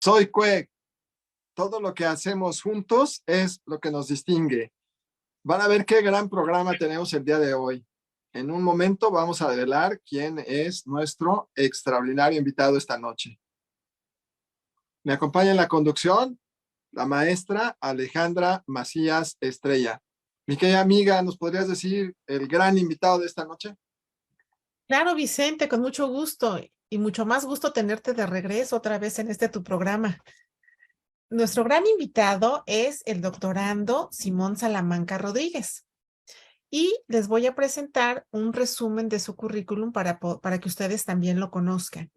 Soy Cue. Todo lo que hacemos juntos es lo que nos distingue. Van a ver qué gran programa tenemos el día de hoy. En un momento vamos a revelar quién es nuestro extraordinario invitado esta noche. Me acompaña en la conducción la maestra Alejandra Macías Estrella. Mi querida amiga, ¿nos podrías decir el gran invitado de esta noche? Claro, Vicente, con mucho gusto y mucho más gusto tenerte de regreso otra vez en tu programa. Nuestro gran invitado es el doctorando Simón Salamanca Rodríguez y les voy a presentar un resumen de su currículum para que ustedes también lo conozcan.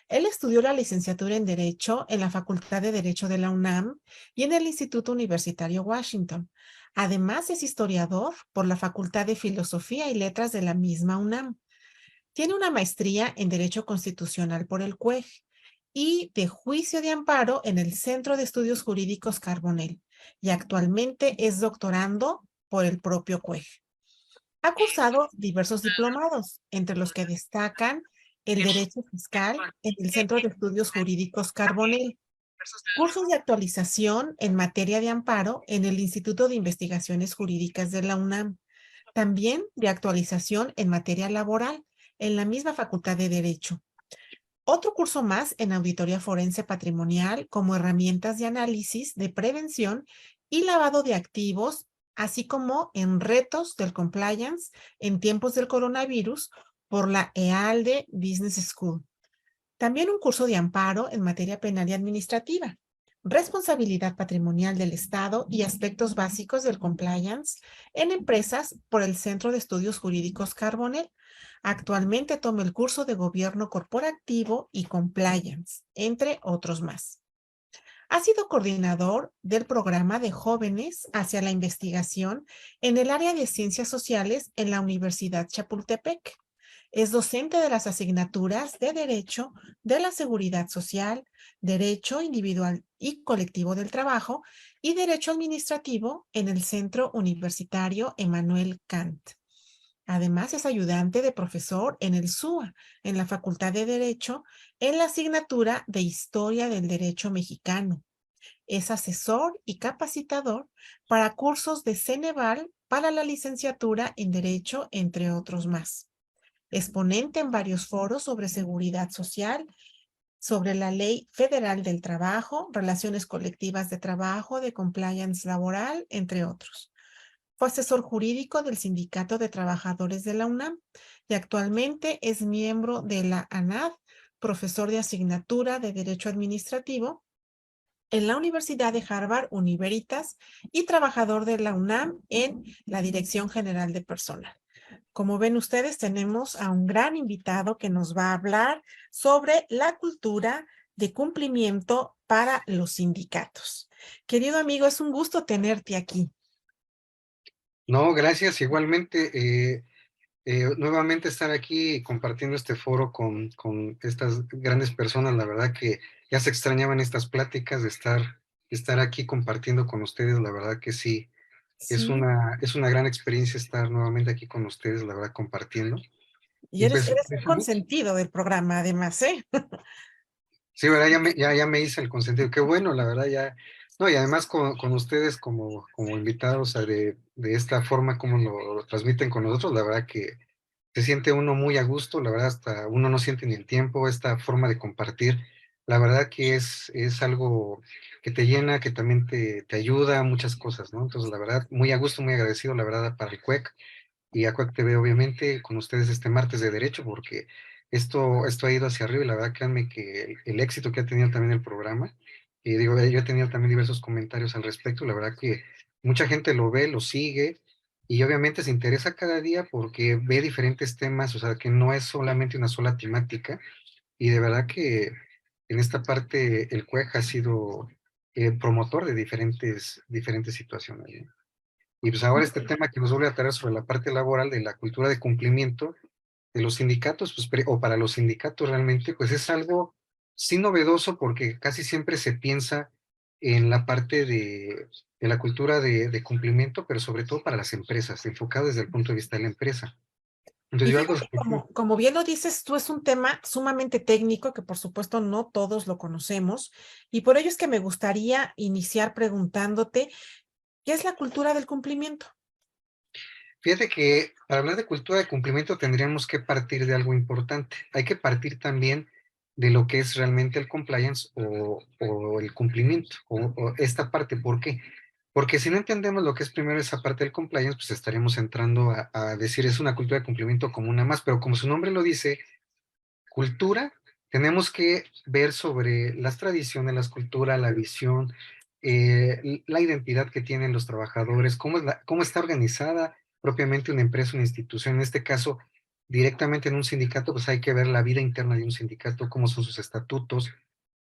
Él estudió la licenciatura en Derecho en la Facultad de Derecho de la UNAM y en el Instituto Universitario Washington. Además, es historiador por la Facultad de Filosofía y Letras de la misma UNAM. Tiene una maestría en Derecho Constitucional por el CUEG y de Juicio de Amparo en el Centro de Estudios Jurídicos Carbonell y actualmente es doctorando por el propio CUEG. Ha cursado diversos diplomados, entre los que destacan el Derecho Fiscal en el Centro de Estudios Jurídicos Carbonell, cursos de actualización en materia de amparo en el Instituto de Investigaciones Jurídicas de la UNAM, también de actualización en materia laboral en la misma Facultad de Derecho. Otro curso más en auditoría forense patrimonial como herramientas de análisis, de prevención y lavado de activos, así como en retos del compliance en tiempos del coronavirus por la EALDE Business School. También un curso de amparo en materia penal y administrativa, responsabilidad patrimonial del Estado y aspectos básicos del compliance en empresas por el Centro de Estudios Jurídicos Carbonell. Actualmente toma el curso de Gobierno Corporativo y Compliance, entre otros más. Ha sido coordinador del programa de jóvenes hacia la investigación en el área de ciencias sociales en la Universidad Chapultepec. Es docente de las asignaturas de Derecho de la Seguridad Social, Derecho Individual y Colectivo del Trabajo y Derecho Administrativo en el Centro Universitario Emmanuel Kant. Además, es ayudante de profesor en el SUA, en la Facultad de Derecho, en la asignatura de Historia del Derecho Mexicano. Es asesor y capacitador para cursos de Ceneval para la licenciatura en Derecho, entre otros más. Es ponente en varios foros sobre seguridad social, sobre la Ley Federal del Trabajo, relaciones colectivas de trabajo, de compliance laboral, entre otros. Fue asesor jurídico del Sindicato de Trabajadores de la UNAM y actualmente es miembro de la ANAD, profesor de asignatura de Derecho Administrativo en la Universidad de Harvard Universitas y trabajador de la UNAM en la Dirección General de Personal. Como ven ustedes, tenemos a un gran invitado que nos va a hablar sobre la cultura de cumplimiento para los sindicatos. Querido amigo, es un gusto tenerte aquí. No, gracias. Igualmente, nuevamente estar aquí compartiendo este foro con estas grandes personas. La verdad que ya se extrañaban estas pláticas de estar aquí compartiendo con ustedes. La verdad que sí, Sí, es una gran experiencia estar nuevamente aquí con ustedes, la verdad, compartiendo. y Y eres, pues, eres un consentido del programa, además, ¿eh? sí, ¿verdad? Ya me hice el consentido. Qué bueno, la verdad, ya. No, y además con ustedes como invitados de esta forma, como lo transmiten con nosotros, la verdad que se siente uno muy a gusto, la verdad, hasta uno no siente ni el tiempo, esta forma de compartir, la verdad que es algo que te llena, que también te ayuda a muchas cosas, ¿no? Entonces, la verdad, muy a gusto, muy agradecido, la verdad, para el CUEC y a CUEC TV, obviamente, con ustedes este martes de Derecho, porque esto ha ido hacia arriba y la verdad, créanme que el éxito que ha tenido también el programa, y digo, yo he tenido también diversos comentarios al respecto, la verdad que mucha gente lo ve, lo sigue, y obviamente se interesa cada día porque ve diferentes temas, o sea, que no es solamente una sola temática, y de verdad que en esta parte el CUEG ha sido promotor de diferentes situaciones, ¿no? Y pues ahora este tema que nos vuelve a traer sobre la parte laboral de la cultura de cumplimiento de los sindicatos, pues, o para los sindicatos realmente, pues es algo sí novedoso porque casi siempre se piensa en la parte de la cultura de cumplimiento, pero sobre todo para las empresas, enfocado desde el punto de vista de la empresa. Entonces Y yo algo fíjate, como bien lo dices, tú es un tema sumamente técnico que por supuesto no todos lo conocemos y por ello es que me gustaría iniciar preguntándote, ¿qué es la cultura del cumplimiento? Fíjate que para hablar de cultura de cumplimiento tendríamos que partir de algo importante. Hay que partir también de lo que es realmente el compliance o el cumplimiento o esta parte. ¿Por qué? Porque si no entendemos lo que es primero esa parte del compliance, pues estaremos entrando a decir es una cultura de cumplimiento como una más, pero como su nombre lo dice, cultura, tenemos que ver sobre las tradiciones, las culturas, la visión, la identidad que tienen los trabajadores, cómo está organizada propiamente una empresa, una institución. En este caso, directamente en un sindicato, pues hay que ver la vida interna de un sindicato, cómo son sus estatutos,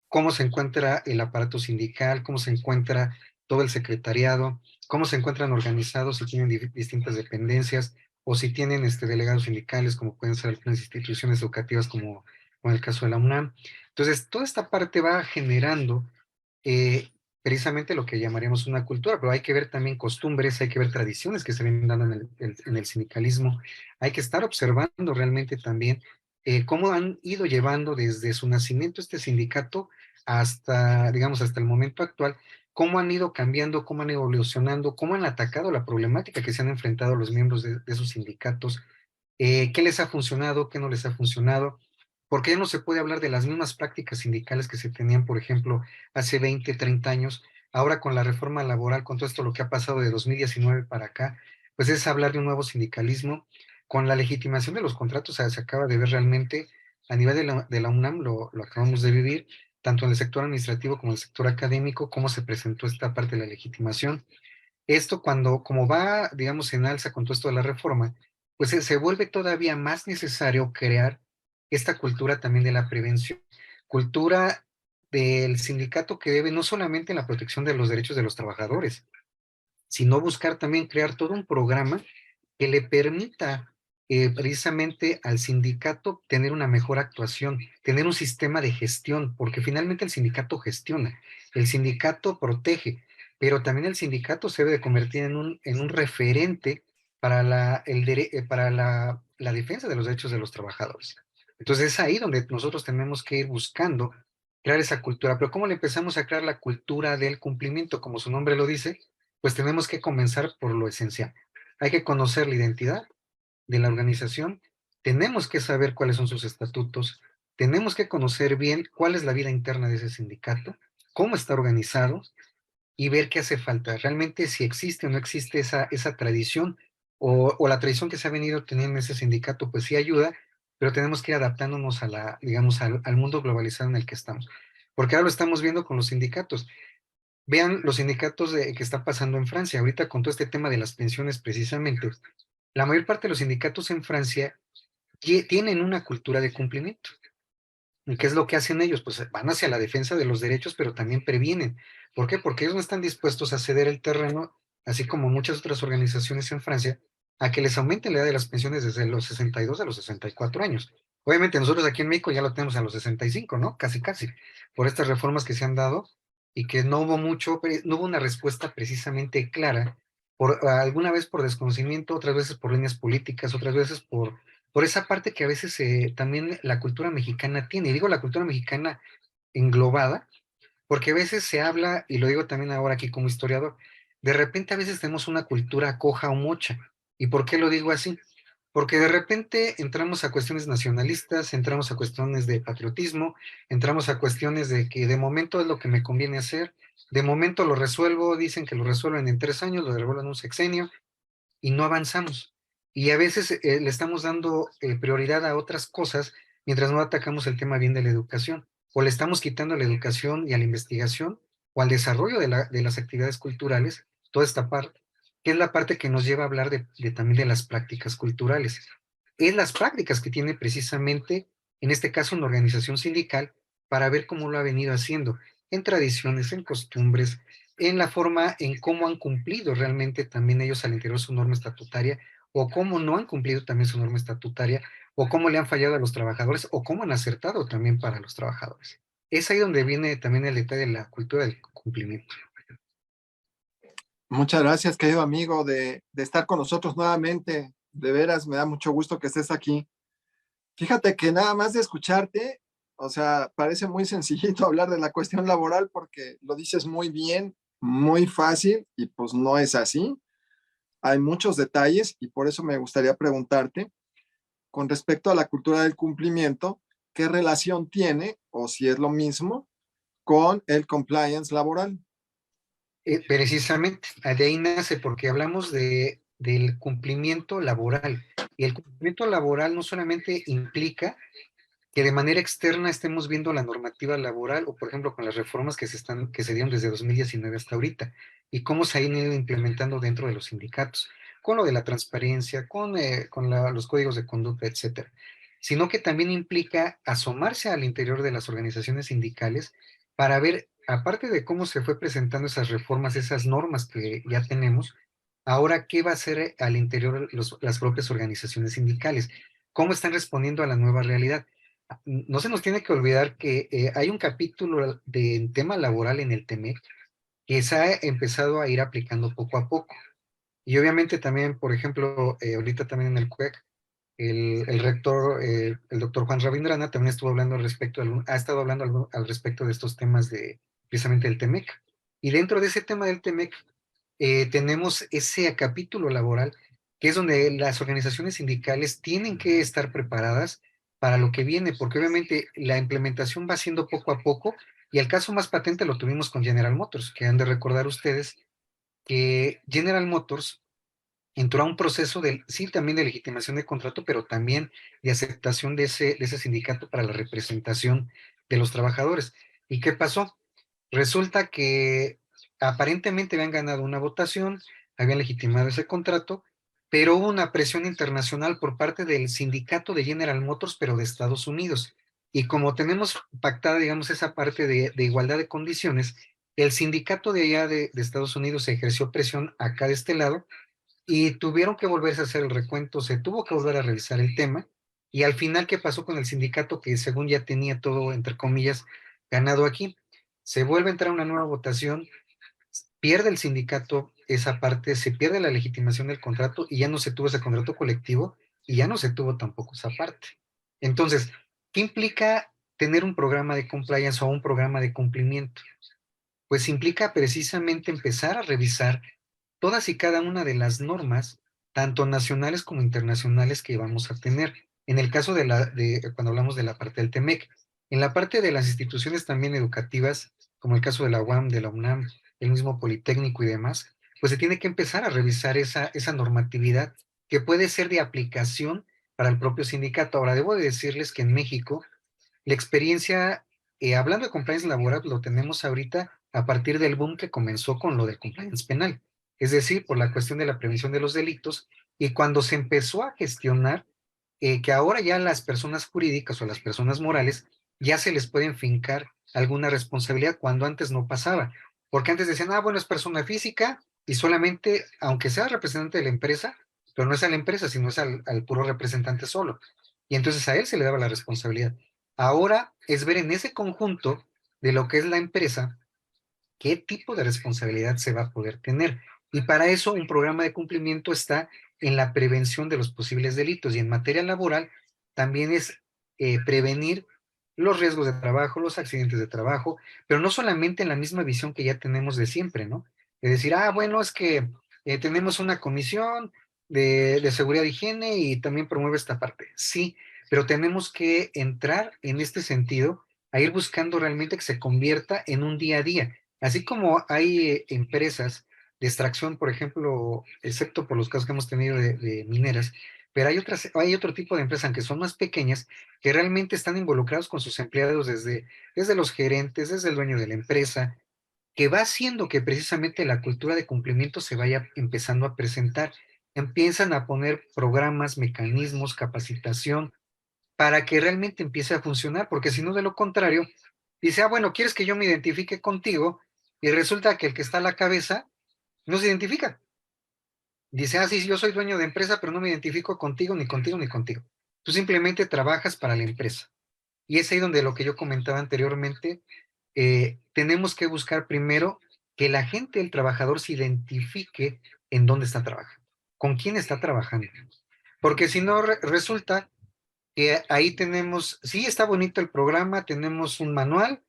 cómo se encuentra el aparato sindical, cómo se encuentra todo el secretariado, cómo se encuentran organizados, si tienen distintas dependencias o si tienen delegados sindicales, como pueden ser algunas instituciones educativas, como en el caso de la UNAM. Entonces, toda esta parte va generando eh, precisamente lo que llamaríamos una cultura, pero hay que ver también costumbres, hay que ver tradiciones que se ven dando en el sindicalismo, hay que estar observando realmente también cómo han ido llevando desde su nacimiento este sindicato hasta, digamos, hasta el momento actual, cómo han ido cambiando, cómo han ido evolucionando, cómo han atacado la problemática que se han enfrentado los miembros de esos sindicatos, qué les ha funcionado, qué no les ha funcionado, porque ya no se puede hablar de las mismas prácticas sindicales que se tenían, por ejemplo, hace 20, 30 años. Ahora con la reforma laboral, con todo esto lo que ha pasado de 2019 para acá, pues es hablar de un nuevo sindicalismo. Con la legitimación de los contratos se acaba de ver realmente a nivel de la UNAM, lo acabamos de vivir, tanto en el sector administrativo como en el sector académico, cómo se presentó esta parte de la legitimación. Esto cuando, como va, digamos, en alza con todo esto de la reforma, pues se vuelve todavía más necesario crear esta cultura también de la prevención, cultura del sindicato que debe no solamente en la protección de los derechos de los trabajadores, sino buscar también crear todo un programa que le permita precisamente al sindicato tener una mejor actuación, tener un sistema de gestión, porque finalmente el sindicato gestiona, el sindicato protege, pero también el sindicato se debe de convertir en un referente para para la defensa de los derechos de los trabajadores. Entonces es ahí donde nosotros tenemos que ir buscando crear esa cultura, pero ¿cómo le empezamos a crear la cultura del cumplimiento? Como su nombre lo dice, pues tenemos que comenzar por lo esencial. Hay que conocer la identidad de la organización, tenemos que saber cuáles son sus estatutos, tenemos que conocer bien cuál es la vida interna de ese sindicato, cómo está organizado y ver qué hace falta. Realmente si existe o no existe esa tradición o la tradición que se ha venido teniendo en ese sindicato, pues sí ayuda, pero tenemos que ir adaptándonos digamos, al mundo globalizado en el que estamos. Porque ahora lo estamos viendo con los sindicatos. Vean los sindicatos que está pasando en Francia, ahorita con todo este tema de las pensiones precisamente. La mayor parte de los sindicatos en Francia tienen una cultura de cumplimiento. ¿Y qué es lo que hacen ellos? Pues van hacia la defensa de los derechos, pero también previenen. ¿Por qué? Porque ellos no están dispuestos a ceder el terreno, así como muchas otras organizaciones en Francia, a que les aumenten la edad de las pensiones desde los 62 a los 64 años. Obviamente nosotros aquí en México ya lo tenemos a los 65, ¿no? Casi, casi, por estas reformas que se han dado y que no hubo no hubo una respuesta precisamente clara, alguna vez por desconocimiento, otras veces por líneas políticas, otras veces por esa parte que a veces también la cultura mexicana tiene. Y digo la cultura mexicana englobada, porque a veces se habla, y lo digo también ahora aquí como historiador, de repente a veces tenemos una cultura coja o mocha. ¿Y por qué lo digo así? Porque de repente entramos a cuestiones nacionalistas, entramos a cuestiones de patriotismo, entramos a cuestiones de que de momento es lo que me conviene hacer, de momento lo resuelvo, dicen que lo resuelven en 3 años, lo resuelven en un sexenio, y no avanzamos. Y a veces le estamos dando prioridad a otras cosas mientras no atacamos el tema bien de la educación, o le estamos quitando a la educación y a la investigación o al desarrollo de las actividades culturales, toda esta parte, que es la parte que nos lleva a hablar también de las prácticas culturales. Es las prácticas que tiene precisamente, en este caso, una organización sindical para ver cómo lo ha venido haciendo en tradiciones, en costumbres, en la forma en cómo han cumplido realmente también ellos al interior su norma estatutaria, o cómo no han cumplido también su norma estatutaria, o cómo le han fallado a los trabajadores, o cómo han acertado también para los trabajadores. Es ahí donde viene también el detalle de la cultura del cumplimiento. Muchas gracias, querido amigo, de estar con nosotros nuevamente De veras, me da mucho gusto que estés aquí. Fíjate que nada más de escucharte, o sea, parece muy sencillito hablar de la cuestión laboral porque lo dices muy bien, muy fácil y pues no es así. Hay muchos detalles y por eso me gustaría preguntarte con respecto a la cultura del cumplimiento, ¿qué relación tiene o si es lo mismo con el compliance laboral? Precisamente, de ahí nace porque hablamos del cumplimiento laboral. Y el cumplimiento laboral no solamente implica que de manera externa estemos viendo la normativa laboral o, por ejemplo, con las reformas que se dieron desde 2019 hasta ahorita y cómo se han ido implementando dentro de los sindicatos, con lo de la transparencia, con los códigos de conducta, etcétera, sino que también implica asomarse al interior de las organizaciones sindicales para ver, aparte de cómo se fue presentando esas reformas, esas normas que ya tenemos, ahora qué va a hacer al interior las propias organizaciones sindicales, cómo están respondiendo a la nueva realidad. No se nos tiene que olvidar que hay un capítulo de tema laboral en el TEMEC que se ha empezado a ir aplicando poco a poco. Y obviamente también, por ejemplo, ahorita también en el CUEC, el rector, el doctor Juan Rabindrana, también estuvo hablando ha estado hablando al respecto de estos temas de precisamente el TEMEC. Y dentro de ese tema del TEMEC, tenemos ese capítulo laboral, que es donde las organizaciones sindicales tienen que estar preparadas para lo que viene, porque obviamente la implementación va siendo poco a poco, y el caso más patente lo tuvimos con General Motors, que han de recordar ustedes que General Motors entró a un proceso de, sí, también de legitimación de contrato, pero también de aceptación de ese sindicato para la representación de los trabajadores. ¿Y qué pasó? Resulta que aparentemente habían ganado una votación, habían legitimado ese contrato, pero hubo una presión internacional por parte del sindicato de General Motors, pero de Estados Unidos. Y como tenemos pactada, digamos, esa parte de igualdad de condiciones, el sindicato de allá de Estados Unidos ejerció presión acá de este lado y tuvieron que volverse a hacer el recuento, se tuvo que volver a revisar el tema, y al final, ¿qué pasó con el sindicato que según ya tenía todo, entre comillas, ganado aquí? Se vuelve a entrar una nueva votación, pierde el sindicato esa parte, se pierde la legitimación del contrato y ya no se tuvo ese contrato colectivo y ya no se tuvo tampoco esa parte. Entonces, ¿qué implica tener un programa de compliance o un programa de cumplimiento? Pues implica precisamente empezar a revisar todas y cada una de las normas, tanto nacionales como internacionales que vamos a tener. En el caso cuando hablamos de la parte del TEMEC, en la parte de las instituciones también educativas, como el caso de la UAM, de la UNAM, el mismo Politécnico y demás, pues se tiene que empezar a revisar esa normatividad que puede ser de aplicación para el propio sindicato. Ahora, debo de decirles que en México la experiencia, hablando de compliance laboral, lo tenemos ahorita a partir del boom que comenzó con lo del compliance penal, es decir, por la cuestión de la prevención de los delitos, y cuando se empezó a gestionar que ahora ya las personas jurídicas o las personas morales ya se les puede fincar alguna responsabilidad cuando antes no pasaba, porque antes decían, ah, bueno, es persona física y solamente, aunque sea representante de la empresa, pero no es a la empresa, sino es al puro representante solo. Y entonces a él se le daba la responsabilidad. Ahora es ver en ese conjunto de lo que es la empresa, qué tipo de responsabilidad se va a poder tener. Y para eso un programa de cumplimiento está en la prevención de los posibles delitos y en materia laboral también es prevenir los riesgos de trabajo, los accidentes de trabajo, pero no solamente en la misma visión que ya tenemos de siempre, ¿no? Es decir, ah, bueno, es que tenemos una comisión de seguridad e higiene y también promueve esta parte. Sí, pero tenemos que entrar en este sentido a ir buscando realmente que se convierta en un día a día. Así como hay empresas de extracción, por ejemplo, excepto por los casos que hemos tenido de mineras, pero hay otro tipo de empresas que son más pequeñas que realmente están involucrados con sus empleados desde los gerentes, desde el dueño de la empresa, que va haciendo que precisamente la cultura de cumplimiento se vaya empezando a presentar. Empiezan a poner programas, mecanismos, capacitación, para que realmente empiece a funcionar, porque si no, de lo contrario, dice, ah, bueno, quieres que yo me identifique contigo, y resulta que el que está a la cabeza no se identifica. Dice, ah, sí, yo soy dueño de empresa, pero no me identifico contigo, ni contigo, ni contigo. Tú simplemente trabajas para la empresa. Y es ahí donde lo que yo comentaba anteriormente, tenemos que buscar primero que la gente, el trabajador, se identifique en dónde está trabajando, con quién está trabajando. porque si no resulta que ahí tenemos, sí, está bonito el programa, tenemos un manual,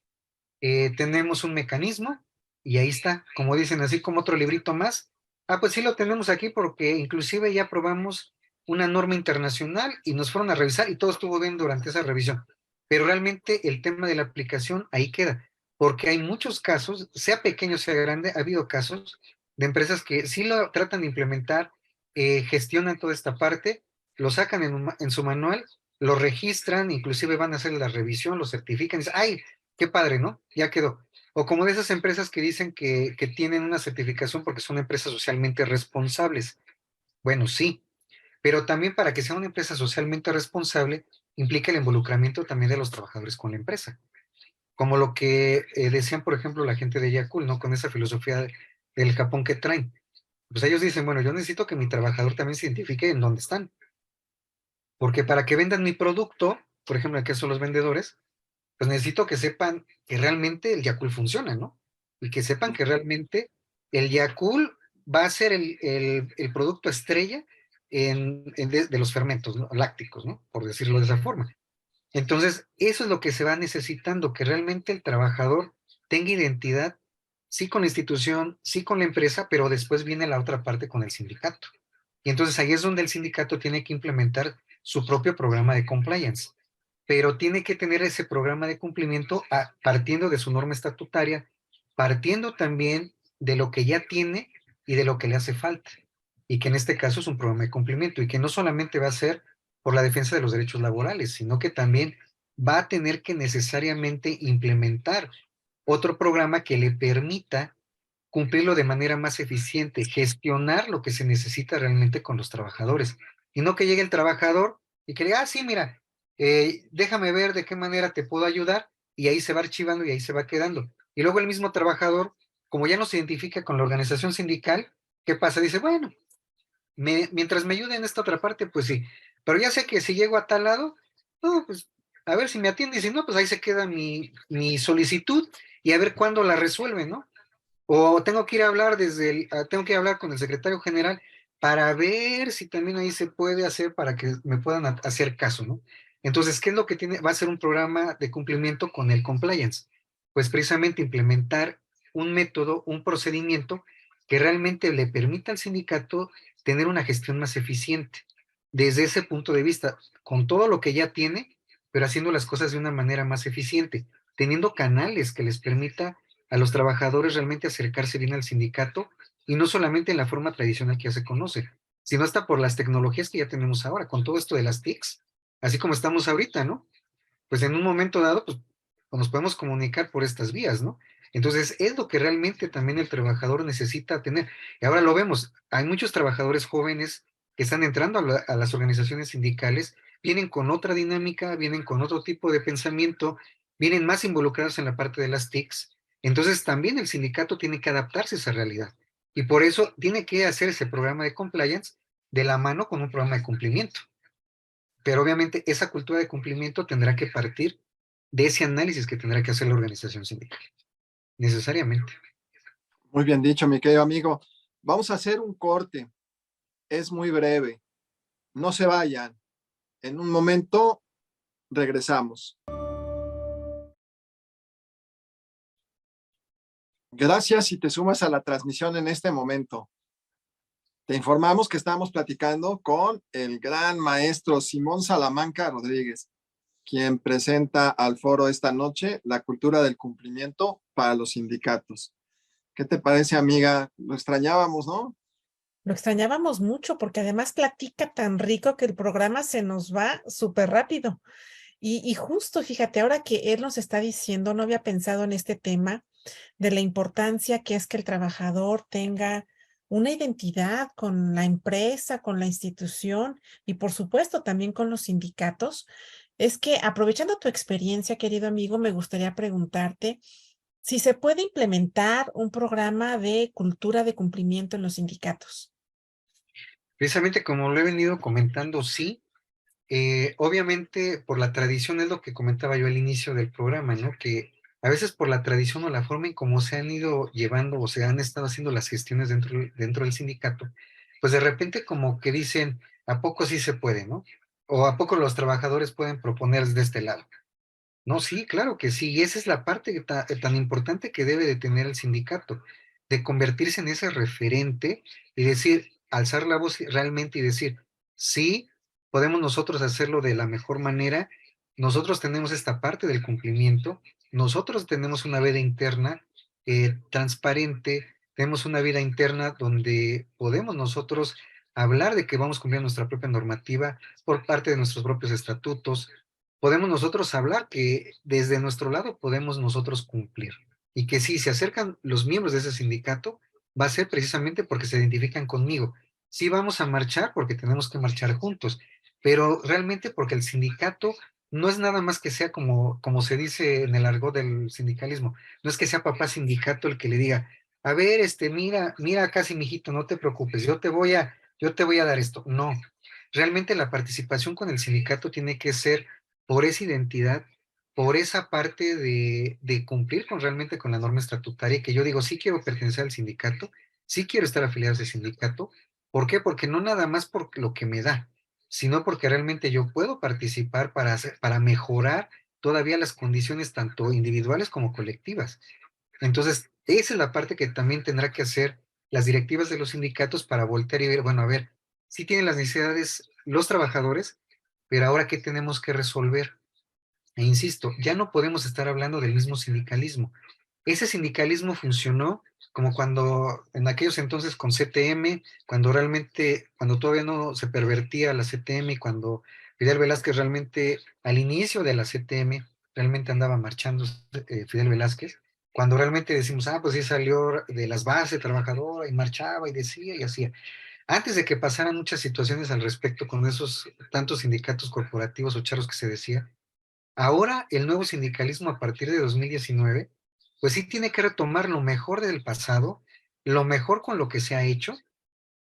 tenemos un mecanismo, y ahí está, como dicen, así como otro librito más. Ah, pues sí lo tenemos aquí porque inclusive ya probamos una norma internacional y nos fueron a revisar y todo estuvo bien durante esa revisión. Pero realmente el tema de la aplicación ahí queda, porque hay muchos casos, sea pequeño, sea grande, ha habido casos de empresas que sí lo tratan de implementar, gestionan toda esta parte, lo sacan en su manual, lo registran, inclusive van a hacer la revisión, lo certifican, y dicen, ay, qué padre, ¿no? Ya quedó. O como de esas empresas que dicen que tienen una certificación porque son empresas socialmente responsables. Bueno, sí, pero también para que sea una empresa socialmente responsable implica el involucramiento también de los trabajadores con la empresa. Como lo que decían, por ejemplo, la gente de Yakul, ¿no? Con esa filosofía del Japón que traen. Pues ellos dicen, bueno, yo necesito que mi trabajador también se identifique en dónde están. Porque para que vendan mi producto, por ejemplo, en el caso de los vendedores, pues necesito que sepan que realmente el Yakult funciona, ¿no? Y que sepan que realmente el Yakult va a ser el producto estrella de los fermentos, ¿no? Lácticos, ¿no? Por decirlo de esa forma. Entonces, eso es lo que se va necesitando, que realmente el trabajador tenga identidad, sí con la institución, sí con la empresa, pero después viene la otra parte con el sindicato. Y entonces ahí es donde el sindicato tiene que implementar su propio programa de compliance, pero tiene que tener ese programa de cumplimiento partiendo de su norma estatutaria, partiendo también de lo que ya tiene y de lo que le hace falta, y que en este caso es un programa de cumplimiento, y que no solamente va a ser por la defensa de los derechos laborales, sino que también va a tener que necesariamente implementar otro programa que le permita cumplirlo de manera más eficiente, gestionar lo que se necesita realmente con los trabajadores. Y no que llegue el trabajador y que diga, ah, sí, mira, déjame ver de qué manera te puedo ayudar, y ahí se va archivando y ahí se va quedando. Y luego el mismo trabajador, como ya no se identifica con la organización sindical, ¿qué pasa? Dice, bueno, mientras me ayude en esta otra parte, pues sí, pero ya sé que si llego a tal lado, no, pues a ver si me atiende, y si no, pues ahí se queda mi solicitud y a ver cuándo la resuelven, ¿no? O tengo que ir a hablar tengo que hablar con el secretario general para ver si también ahí se puede hacer para que me puedan hacer caso, ¿no? Entonces, ¿qué es lo que va a ser un programa de cumplimiento con el compliance? Pues precisamente implementar un método, un procedimiento que realmente le permita al sindicato tener una gestión más eficiente desde ese punto de vista, con todo lo que ya tiene, pero haciendo las cosas de una manera más eficiente, teniendo canales que les permita a los trabajadores realmente acercarse bien al sindicato, y no solamente en la forma tradicional que ya se conoce, sino hasta por las tecnologías que ya tenemos ahora, con todo esto de las TICs, así como estamos ahorita, ¿no? Pues en un momento dado, pues nos podemos comunicar por estas vías, ¿no? Entonces, es lo que realmente también el trabajador necesita tener. Y ahora lo vemos, hay muchos trabajadores jóvenes que están entrando a las organizaciones sindicales, vienen con otra dinámica, vienen con otro tipo de pensamiento, vienen más involucrados en la parte de las TICs. Entonces, también el sindicato tiene que adaptarse a esa realidad. Y por eso tiene que hacer ese programa de compliance de la mano con un programa de cumplimiento. Pero obviamente esa cultura de cumplimiento tendrá que partir de ese análisis que tendrá que hacer la organización sindical, necesariamente. Muy bien dicho, mi querido amigo. Vamos a hacer un corte. Es muy breve. No se vayan. En un momento regresamos. Gracias si te sumas a la transmisión en este momento. Te informamos que estamos platicando con el gran maestro Simón Salamanca Rodríguez, quien presenta al foro esta noche la cultura del cumplimiento para los sindicatos. ¿Qué te parece, amiga? Lo extrañábamos, ¿no? Lo extrañábamos mucho porque además platica tan rico que el programa se nos va súper rápido. Y justo, fíjate, ahora que él nos está diciendo, no había pensado en este tema de la importancia que es que el trabajador tenga una identidad con la empresa, con la institución y por supuesto también con los sindicatos. Es que aprovechando tu experiencia, querido amigo, me gustaría preguntarte si se puede implementar un programa de cultura de cumplimiento en los sindicatos. Precisamente como lo he venido comentando, sí, obviamente por la tradición es lo que comentaba yo al inicio del programa, ¿no? Que a veces por la tradición o la forma en cómo se han ido llevando o se han estado haciendo las gestiones dentro del sindicato, pues de repente como que dicen, ¿a poco sí se puede, no? O ¿a poco los trabajadores pueden proponer de este lado? No, sí, claro que sí, y esa es la parte tan importante que debe de tener el sindicato, de convertirse en ese referente y decir, alzar la voz realmente y decir, sí, podemos nosotros hacerlo de la mejor manera, nosotros tenemos esta parte del cumplimiento, nosotros tenemos una vida interna transparente, tenemos una vida interna donde podemos nosotros hablar de que vamos cumpliendo nuestra propia normativa por parte de nuestros propios estatutos, podemos nosotros hablar que desde nuestro lado podemos nosotros cumplir y que si se acercan los miembros de ese sindicato, va a ser precisamente porque se identifican conmigo. Sí vamos a marchar porque tenemos que marchar juntos, pero realmente porque el sindicato no es nada más que sea como se dice en el argot del sindicalismo, no es que sea papá sindicato el que le diga, a ver, mira casi mijito, no te preocupes, yo te voy a dar esto. No, realmente la participación con el sindicato tiene que ser por esa identidad, por esa parte de cumplir realmente con la norma estatutaria, que yo digo, sí quiero pertenecer al sindicato, sí quiero estar afiliado a ese sindicato. ¿Por qué? Porque no nada más por lo que me da, sino porque realmente yo puedo participar para mejorar todavía las condiciones tanto individuales como colectivas. Entonces, esa es la parte que también tendrá que hacer las directivas de los sindicatos para voltear y ver, bueno, a ver, sí tienen las necesidades los trabajadores, pero ahora, ¿qué tenemos que resolver? E insisto, ya no podemos estar hablando del mismo sindicalismo. Ese sindicalismo funcionó como cuando en aquellos entonces con CTM, cuando todavía no se pervertía la CTM y cuando Fidel Velázquez realmente, al inicio de la CTM, realmente andaba marchando Fidel Velázquez, cuando realmente decimos, pues sí salió de las bases trabajadora y marchaba y decía y hacía. Antes de que pasaran muchas situaciones al respecto con esos tantos sindicatos corporativos o charros que se decía, ahora el nuevo sindicalismo a partir de 2019, pues sí tiene que retomar lo mejor del pasado, lo mejor con lo que se ha hecho,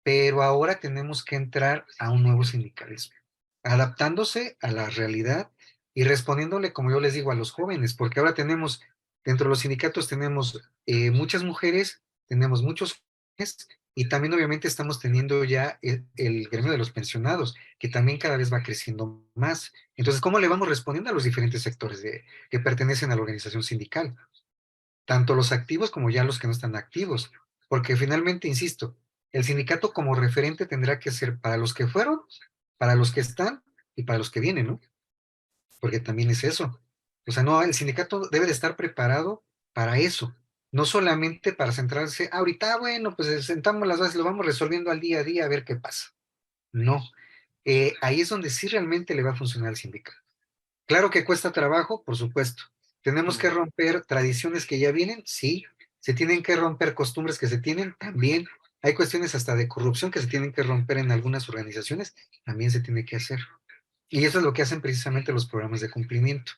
pero ahora tenemos que entrar a un nuevo sindicalismo, adaptándose a la realidad y respondiéndole, como yo les digo, a los jóvenes, porque ahora tenemos, dentro de los sindicatos tenemos muchas mujeres, tenemos muchos jóvenes y también obviamente estamos teniendo ya el gremio de los pensionados, que también cada vez va creciendo más. Entonces, ¿cómo le vamos respondiendo a los diferentes sectores que pertenecen a la organización sindical? Tanto los activos como ya los que no están activos, porque finalmente, insisto, el sindicato como referente tendrá que ser para los que fueron, para los que están y para los que vienen, ¿no? Porque también es eso. O sea, no, el sindicato debe de estar preparado para eso, no solamente para centrarse, ahorita, bueno, pues sentamos las bases, lo vamos resolviendo al día a día a ver qué pasa. No, ahí es donde sí realmente le va a funcionar al sindicato. Claro que cuesta trabajo, por supuesto. ¿Tenemos que romper tradiciones que ya vienen? Sí. ¿Se tienen que romper costumbres que se tienen? También. Hay cuestiones hasta de corrupción que se tienen que romper en algunas organizaciones, también se tiene que hacer. Y eso es lo que hacen precisamente los programas de cumplimiento.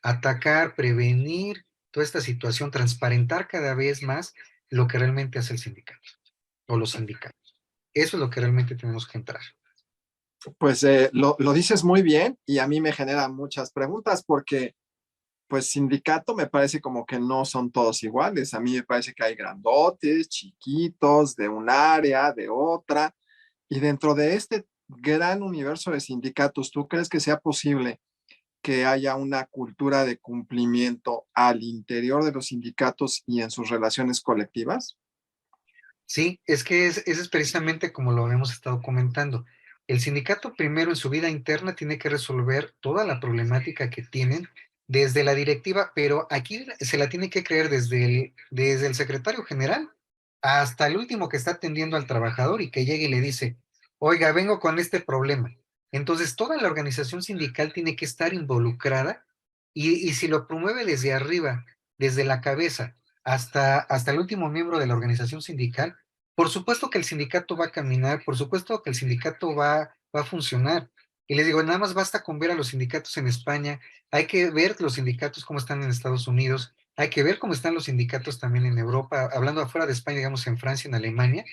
Atacar, prevenir toda esta situación, transparentar cada vez más lo que realmente hace el sindicato o los sindicatos. Eso es lo que realmente tenemos que entrar. Pues lo dices muy bien y a mí me genera muchas preguntas porque pues sindicato me parece como que no son todos iguales. A mí me parece que hay grandotes, chiquitos, de un área, de otra. Y dentro de este gran universo de sindicatos, ¿tú crees que sea posible que haya una cultura de cumplimiento al interior de los sindicatos y en sus relaciones colectivas? Sí, es que ese es precisamente como lo hemos estado comentando. El sindicato primero en su vida interna tiene que resolver toda la problemática que tienen desde la directiva, pero aquí se la tiene que creer desde el secretario general hasta el último que está atendiendo al trabajador y que llegue y le dice, oiga, vengo con este problema. Entonces, toda la organización sindical tiene que estar involucrada y si lo promueve desde arriba, desde la cabeza, hasta el último miembro de la organización sindical, por supuesto que el sindicato va a caminar, por supuesto que el sindicato va a funcionar. Y les digo, nada más basta con ver a los sindicatos en España, hay que ver los sindicatos cómo están en Estados Unidos, hay que ver cómo están los sindicatos también en Europa, hablando afuera de España, digamos en Francia, en Alemania.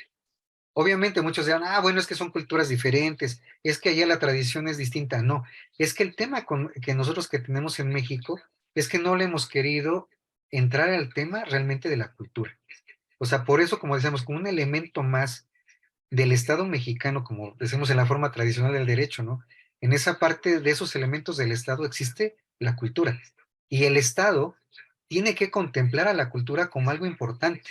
Obviamente muchos dirán, bueno, es que son culturas diferentes, es que allá la tradición es distinta. No, es que el tema que nosotros que tenemos en México es que no le hemos querido entrar al tema realmente de la cultura. O sea, por eso, como decíamos, como un elemento más del Estado mexicano, como decimos en la forma tradicional del derecho, ¿no? En esa parte de esos elementos del Estado existe la cultura. Y el Estado tiene que contemplar a la cultura como algo importante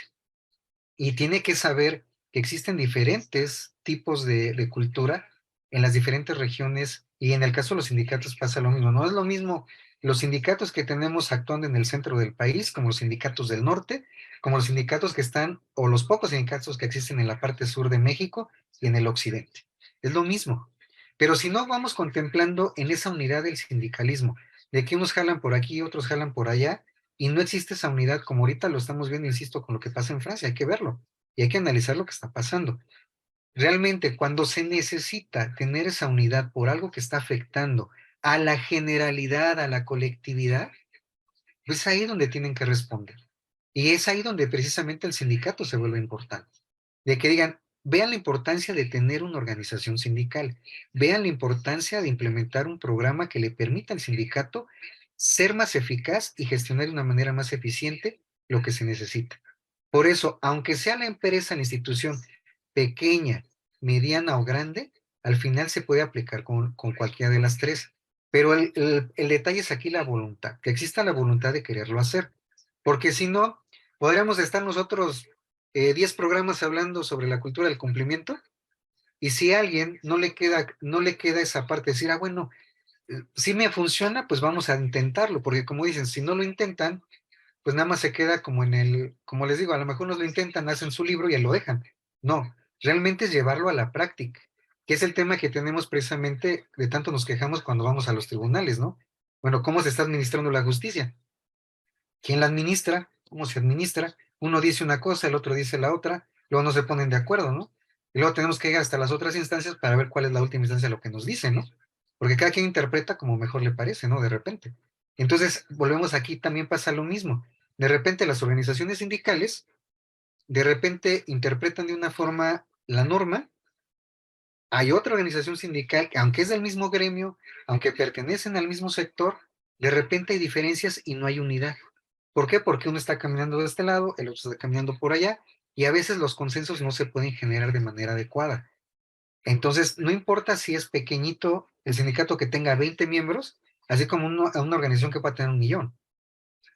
y tiene que saber que existen diferentes tipos de cultura en las diferentes regiones, y en el caso de los sindicatos pasa lo mismo. No es lo mismo los sindicatos que tenemos actuando en el centro del país, como los sindicatos del norte, como los sindicatos que están, o los pocos sindicatos que existen en la parte sur de México y en el occidente. Es lo mismo. Pero si no vamos contemplando en esa unidad del sindicalismo, de que unos jalan por aquí y otros jalan por allá, y no existe esa unidad, como ahorita lo estamos viendo, insisto, con lo que pasa en Francia, hay que verlo y hay que analizar lo que está pasando. Realmente, cuando se necesita tener esa unidad por algo que está afectando a la generalidad, a la colectividad, pues ahí es donde tienen que responder. Y es ahí donde precisamente el sindicato se vuelve importante. De que digan, vean la importancia de tener una organización sindical, vean la importancia de implementar un programa que le permita al sindicato ser más eficaz y gestionar de una manera más eficiente lo que se necesita. Por eso, aunque sea la empresa, la institución pequeña, mediana o grande, al final se puede aplicar con cualquiera de las tres. Pero el detalle es aquí la voluntad, que exista la voluntad de quererlo hacer. Porque si no, podríamos estar nosotros 10 programas hablando sobre la cultura del cumplimiento, y si a alguien no le queda esa parte de decir, bueno, si me funciona, pues vamos a intentarlo, porque como dicen, si no lo intentan, pues nada más se queda como como les digo, a lo mejor nos lo intentan, hacen su libro y lo dejan. No, realmente es llevarlo a la práctica, que es el tema que tenemos precisamente, de tanto nos quejamos cuando vamos a los tribunales, ¿no? Bueno, ¿cómo se está administrando la justicia? ¿Quién la administra? ¿Cómo se administra? Uno dice una cosa, el otro dice la otra, luego no se ponen de acuerdo, ¿no? Y luego tenemos que ir hasta las otras instancias para ver cuál es la última instancia de lo que nos dicen, ¿no? Porque cada quien interpreta como mejor le parece, ¿no? De repente. Entonces, volvemos aquí, también pasa lo mismo. De repente las organizaciones sindicales, de repente interpretan de una forma la norma. Hay otra organización sindical que, aunque es del mismo gremio, aunque pertenecen al mismo sector, de repente hay diferencias y no hay unidad. ¿Por qué? Porque uno está caminando de este lado, el otro está caminando por allá, y a veces los consensos no se pueden generar de manera adecuada. Entonces, no importa si es pequeñito el sindicato que tenga 20 miembros, así como una organización que pueda tener 1,000,000.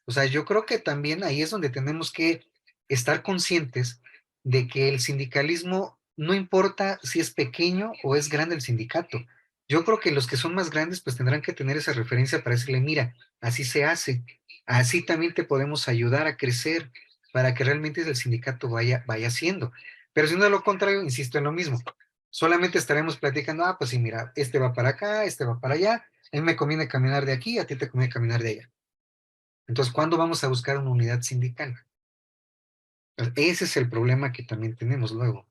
O sea, yo creo que también ahí es donde tenemos que estar conscientes de que el sindicalismo, no importa si es pequeño o es grande el sindicato. Yo creo que los que son más grandes pues tendrán que tener esa referencia para decirle, mira, así se hace, así también te podemos ayudar a crecer para que realmente el sindicato vaya haciendo. Pero si no es lo contrario, insisto en lo mismo. Solamente estaremos platicando, pues sí, mira, este va para acá, este va para allá, a mí me conviene caminar de aquí, a ti te conviene caminar de allá. Entonces, ¿cuándo vamos a buscar una unidad sindical? Ese es el problema que también tenemos luego.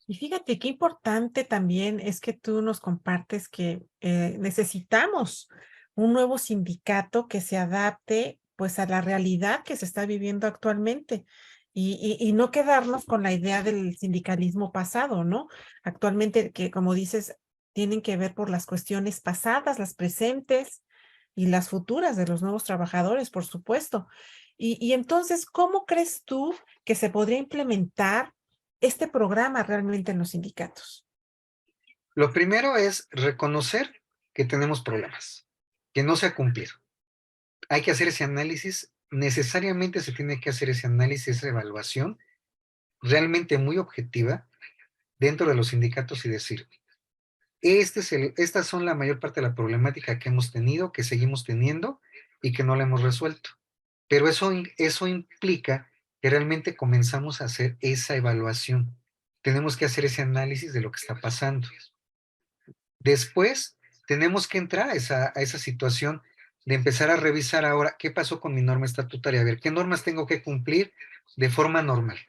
Y fíjate qué importante también es que tú nos compartes que necesitamos un nuevo sindicato que se adapte pues a la realidad que se está viviendo actualmente y no quedarnos con la idea del sindicalismo pasado, ¿no? Actualmente que como dices, tienen que ver por las cuestiones pasadas, las presentes y las futuras de los nuevos trabajadores, por supuesto. Y entonces, ¿cómo crees tú que se podría implementar este programa realmente en los sindicatos? Lo primero es reconocer que tenemos problemas, que no se ha cumplido. Hay que hacer ese análisis, necesariamente se tiene que hacer ese análisis, esa evaluación realmente muy objetiva dentro de los sindicatos y decir, estas son la mayor parte de la problemática que hemos tenido, que seguimos teniendo y que no la hemos resuelto. Pero eso implica que realmente comenzamos a hacer esa evaluación. Tenemos que hacer ese análisis de lo que está pasando. Después, tenemos que entrar a esa situación de empezar a revisar ahora qué pasó con mi norma estatutaria. A ver, ¿qué normas tengo que cumplir de forma normal?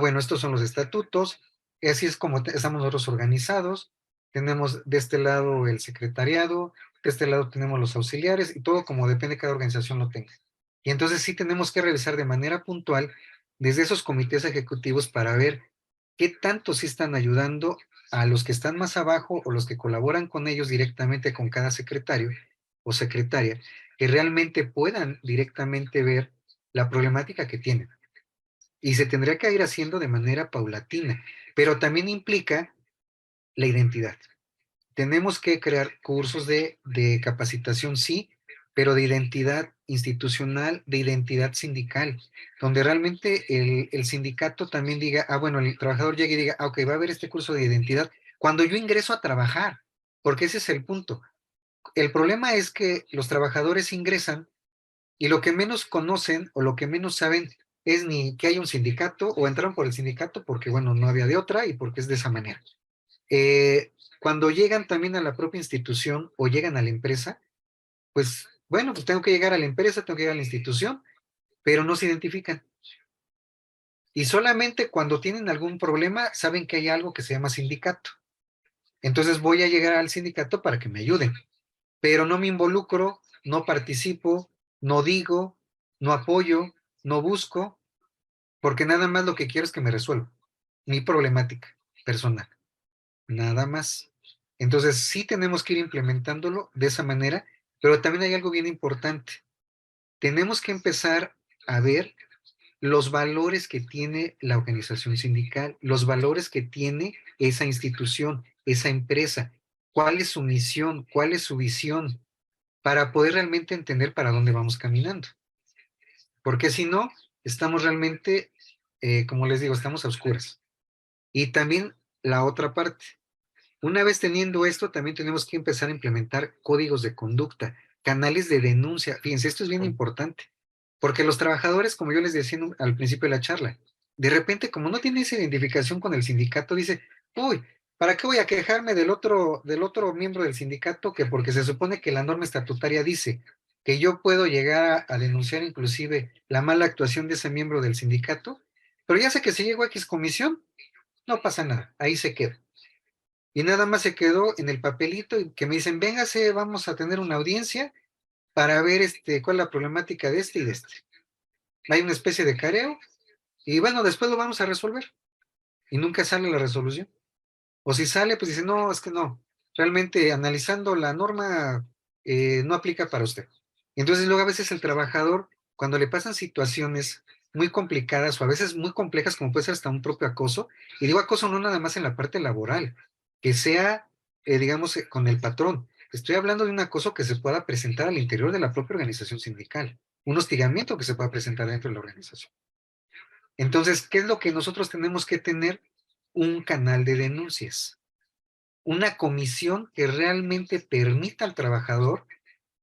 Bueno, estos son los estatutos, y así es como estamos nosotros organizados. Tenemos de este lado el secretariado, de este lado tenemos los auxiliares, y todo como depende de cada organización lo tenga. Y entonces sí tenemos que revisar de manera puntual desde esos comités ejecutivos para ver qué tanto sí están ayudando a los que están más abajo o los que colaboran con ellos directamente con cada secretario o secretaria, que realmente puedan directamente ver la problemática que tienen. y se tendría que ir haciendo de manera paulatina, pero también implica la identidad. Tenemos que crear cursos de capacitación, sí, pero de identidad institucional, de identidad sindical, donde realmente el sindicato también diga, ah, bueno, el trabajador llegue y diga, ah, ok, va a haber este curso de identidad cuando yo ingreso a trabajar, porque ese es el punto. El problema es que los trabajadores ingresan y lo que menos conocen o lo que menos saben es ni que hay un sindicato o entraron por el sindicato porque, bueno, no había de otra y porque es de esa manera. Cuando llegan también a la propia institución o llegan a la empresa, pues, bueno, pues tengo que llegar a la empresa, tengo que llegar a la institución, pero no se identifican. Y solamente cuando tienen algún problema saben que hay algo que se llama sindicato. Entonces voy a llegar al sindicato para que me ayuden, pero no me involucro, no participo, no digo, no apoyo, no busco, porque nada más lo que quiero es que me resuelva mi problemática personal, nada más. Entonces sí tenemos que ir implementándolo de esa manera, pero también hay algo bien importante. Tenemos que empezar a ver los valores que tiene la organización sindical, los valores que tiene esa institución, esa empresa, cuál es su misión, cuál es su visión, para poder realmente entender para dónde vamos caminando. Porque si no, estamos realmente, como les digo, estamos a oscuras. Y también la otra parte, una vez teniendo esto, también tenemos que empezar a implementar códigos de conducta, canales de denuncia. Fíjense, esto es bien importante, porque los trabajadores, como yo les decía al principio de la charla, de repente, como no tiene esa identificación con el sindicato, dice, uy, ¿para qué voy a quejarme del otro miembro del sindicato? Que porque se supone que la norma estatutaria dice que yo puedo llegar a denunciar inclusive la mala actuación de ese miembro del sindicato, pero ya sé que si llego a X comisión, no pasa nada, ahí se queda. Y nada más se quedó en el papelito que me dicen, véngase, vamos a tener una audiencia para ver cuál es la problemática de este y de este. Hay una especie de careo y bueno, después lo vamos a resolver. Y nunca sale la resolución. O si sale, pues dice, no, es que no. Realmente analizando la norma no aplica para usted. Entonces luego a veces el trabajador, cuando le pasan situaciones muy complicadas o a veces muy complejas, como puede ser hasta un propio acoso, y digo acoso no nada más en la parte laboral, que sea, digamos, con el patrón. Estoy hablando de un acoso que se pueda presentar al interior de la propia organización sindical, un hostigamiento que se pueda presentar dentro de la organización. Entonces, ¿qué es lo que nosotros tenemos que tener? Un canal de denuncias, una comisión que realmente permita al trabajador,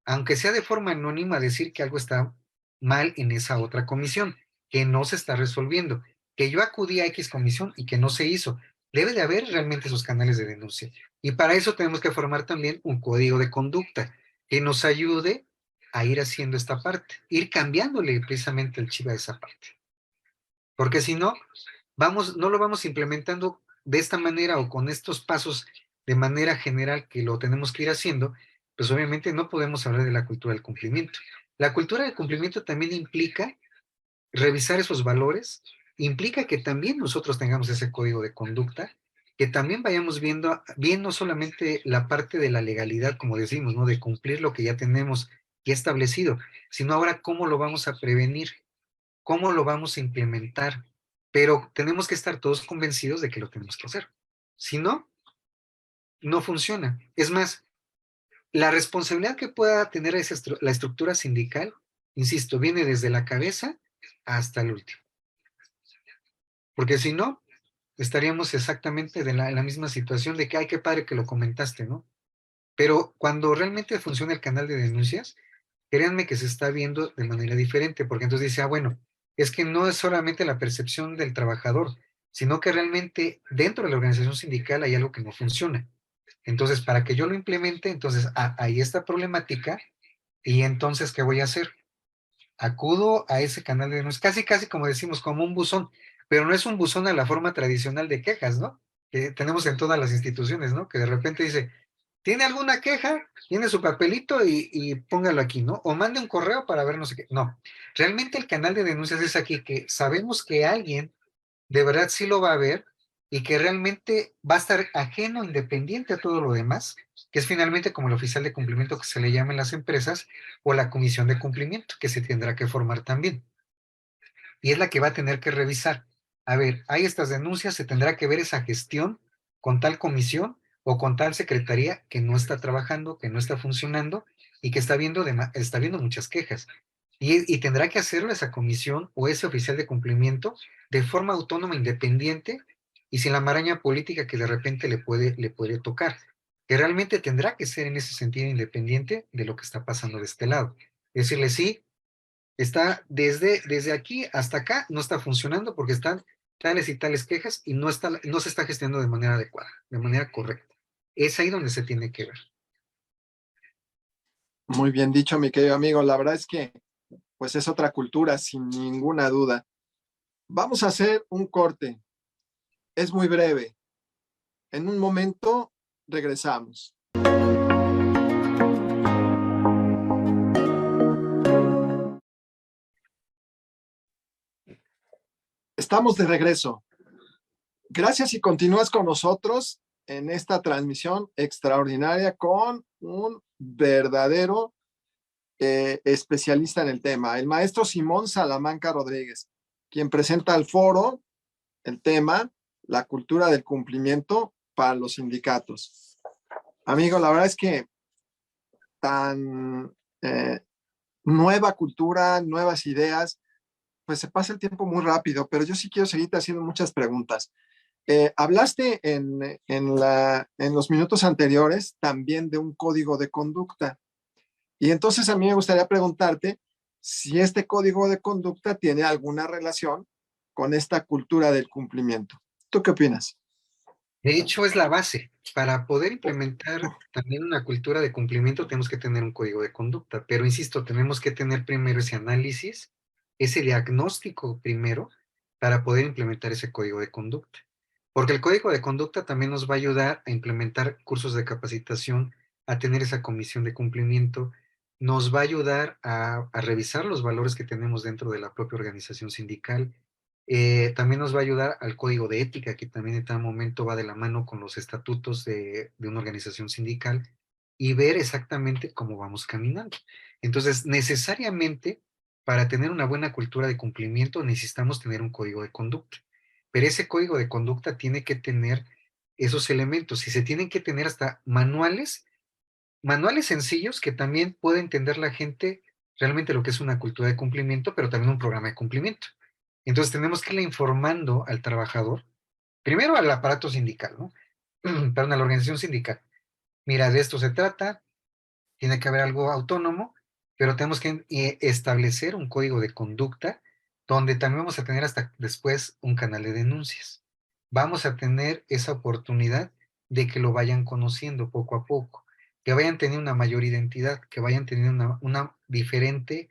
aunque sea de forma anónima, decir que algo está mal en esa otra comisión, que no se está resolviendo, que yo acudí a X comisión y que no se hizo. Debe de haber realmente esos canales de denuncia. Y para eso tenemos que formar también un código de conducta que nos ayude a ir haciendo esta parte, ir cambiándole precisamente el chip a esa parte. Porque si no, no lo vamos implementando de esta manera o con estos pasos de manera general que lo tenemos que ir haciendo, pues obviamente no podemos hablar de la cultura del cumplimiento. La cultura del cumplimiento también implica revisar esos valores, implica que también nosotros tengamos ese código de conducta, que también vayamos viendo bien no solamente la parte de la legalidad, como decimos, ¿no? De cumplir lo que ya tenemos ya establecido, sino ahora cómo lo vamos a prevenir, cómo lo vamos a implementar, pero tenemos que estar todos convencidos de que lo tenemos que hacer. Si no, no funciona. Es más, la responsabilidad que pueda tener la estructura sindical, insisto, viene desde la cabeza hasta el último. Porque si no, estaríamos exactamente en la misma situación de que, ay, qué padre que lo comentaste, ¿no? Pero cuando realmente funciona el canal de denuncias, créanme que se está viendo de manera diferente, porque entonces dice, ah, bueno, es que no es solamente la percepción del trabajador, sino que realmente dentro de la organización sindical hay algo que no funciona. Entonces, para que yo lo implemente, entonces hay esta problemática y entonces, ¿qué voy a hacer? Acudo a ese canal de denuncias, casi, casi como decimos, como un buzón, pero no es un buzón a la forma tradicional de quejas, ¿no? Que tenemos en todas las instituciones, ¿no? Que de repente dice, ¿tiene alguna queja? Tiene su papelito y póngalo aquí, ¿no? O mande un correo para ver no sé qué. No, realmente el canal de denuncias es aquí que sabemos que alguien de verdad sí lo va a ver y que realmente va a estar ajeno, independiente a todo lo demás, que es finalmente como el oficial de cumplimiento que se le llama en las empresas o la comisión de cumplimiento que se tendrá que formar también. y es la que va a tener que revisar. A ver, hay estas denuncias, se tendrá que ver esa gestión con tal comisión o con tal secretaría que no está trabajando, que no está funcionando y que está viendo muchas quejas. Y tendrá que hacerlo esa comisión o ese oficial de cumplimiento de forma autónoma, independiente y sin la maraña política que de repente le puede tocar. Que realmente tendrá que ser en ese sentido independiente de lo que está pasando de este lado. Decirle, sí, está desde aquí hasta acá, no está funcionando porque están tales y tales quejas y no se está gestionando de manera adecuada, de manera correcta. Es ahí donde se tiene que ver. Muy bien dicho, mi querido amigo. La verdad es que pues es otra cultura, sin ninguna duda. Vamos a hacer un corte. Es muy breve. En un momento regresamos. Estamos de regreso. Gracias y continúas con nosotros en esta transmisión extraordinaria con un verdadero especialista en el tema, el maestro Simón Salamanca Rodríguez, quien presenta al foro el tema, la cultura del cumplimiento para los sindicatos. Amigo, la verdad es que tan nueva cultura, nuevas ideas, pues se pasa el tiempo muy rápido, pero yo sí quiero seguirte haciendo muchas preguntas. Hablaste en los minutos anteriores también de un código de conducta. Y entonces a mí me gustaría preguntarte si este código de conducta tiene alguna relación con esta cultura del cumplimiento. ¿Tú qué opinas? De hecho, es la base. Para poder implementar también una cultura de cumplimiento tenemos que tener un código de conducta, pero insisto, tenemos que tener primero ese análisis, ese diagnóstico primero, para poder implementar ese código de conducta. Porque el código de conducta también nos va a ayudar a implementar cursos de capacitación, a tener esa comisión de cumplimiento, nos va a ayudar a revisar los valores que tenemos dentro de la propia organización sindical. También nos va a ayudar al código de ética, que también en tal momento va de la mano con los estatutos de una organización sindical, y ver exactamente cómo vamos caminando. Entonces, necesariamente, para tener una buena cultura de cumplimiento, necesitamos tener un código de conducta. Pero ese código de conducta tiene que tener esos elementos y se tienen que tener hasta manuales sencillos que también puede entender la gente realmente lo que es una cultura de cumplimiento, pero también un programa de cumplimiento. Entonces tenemos que irle informando al trabajador, primero al aparato sindical, ¿no? Perdón, a la organización sindical. Mira, de esto se trata, tiene que haber algo autónomo, pero tenemos que establecer un código de conducta donde también vamos a tener hasta después un canal de denuncias. Vamos a tener esa oportunidad de que lo vayan conociendo poco a poco, que vayan teniendo una mayor identidad, que vayan teniendo una diferente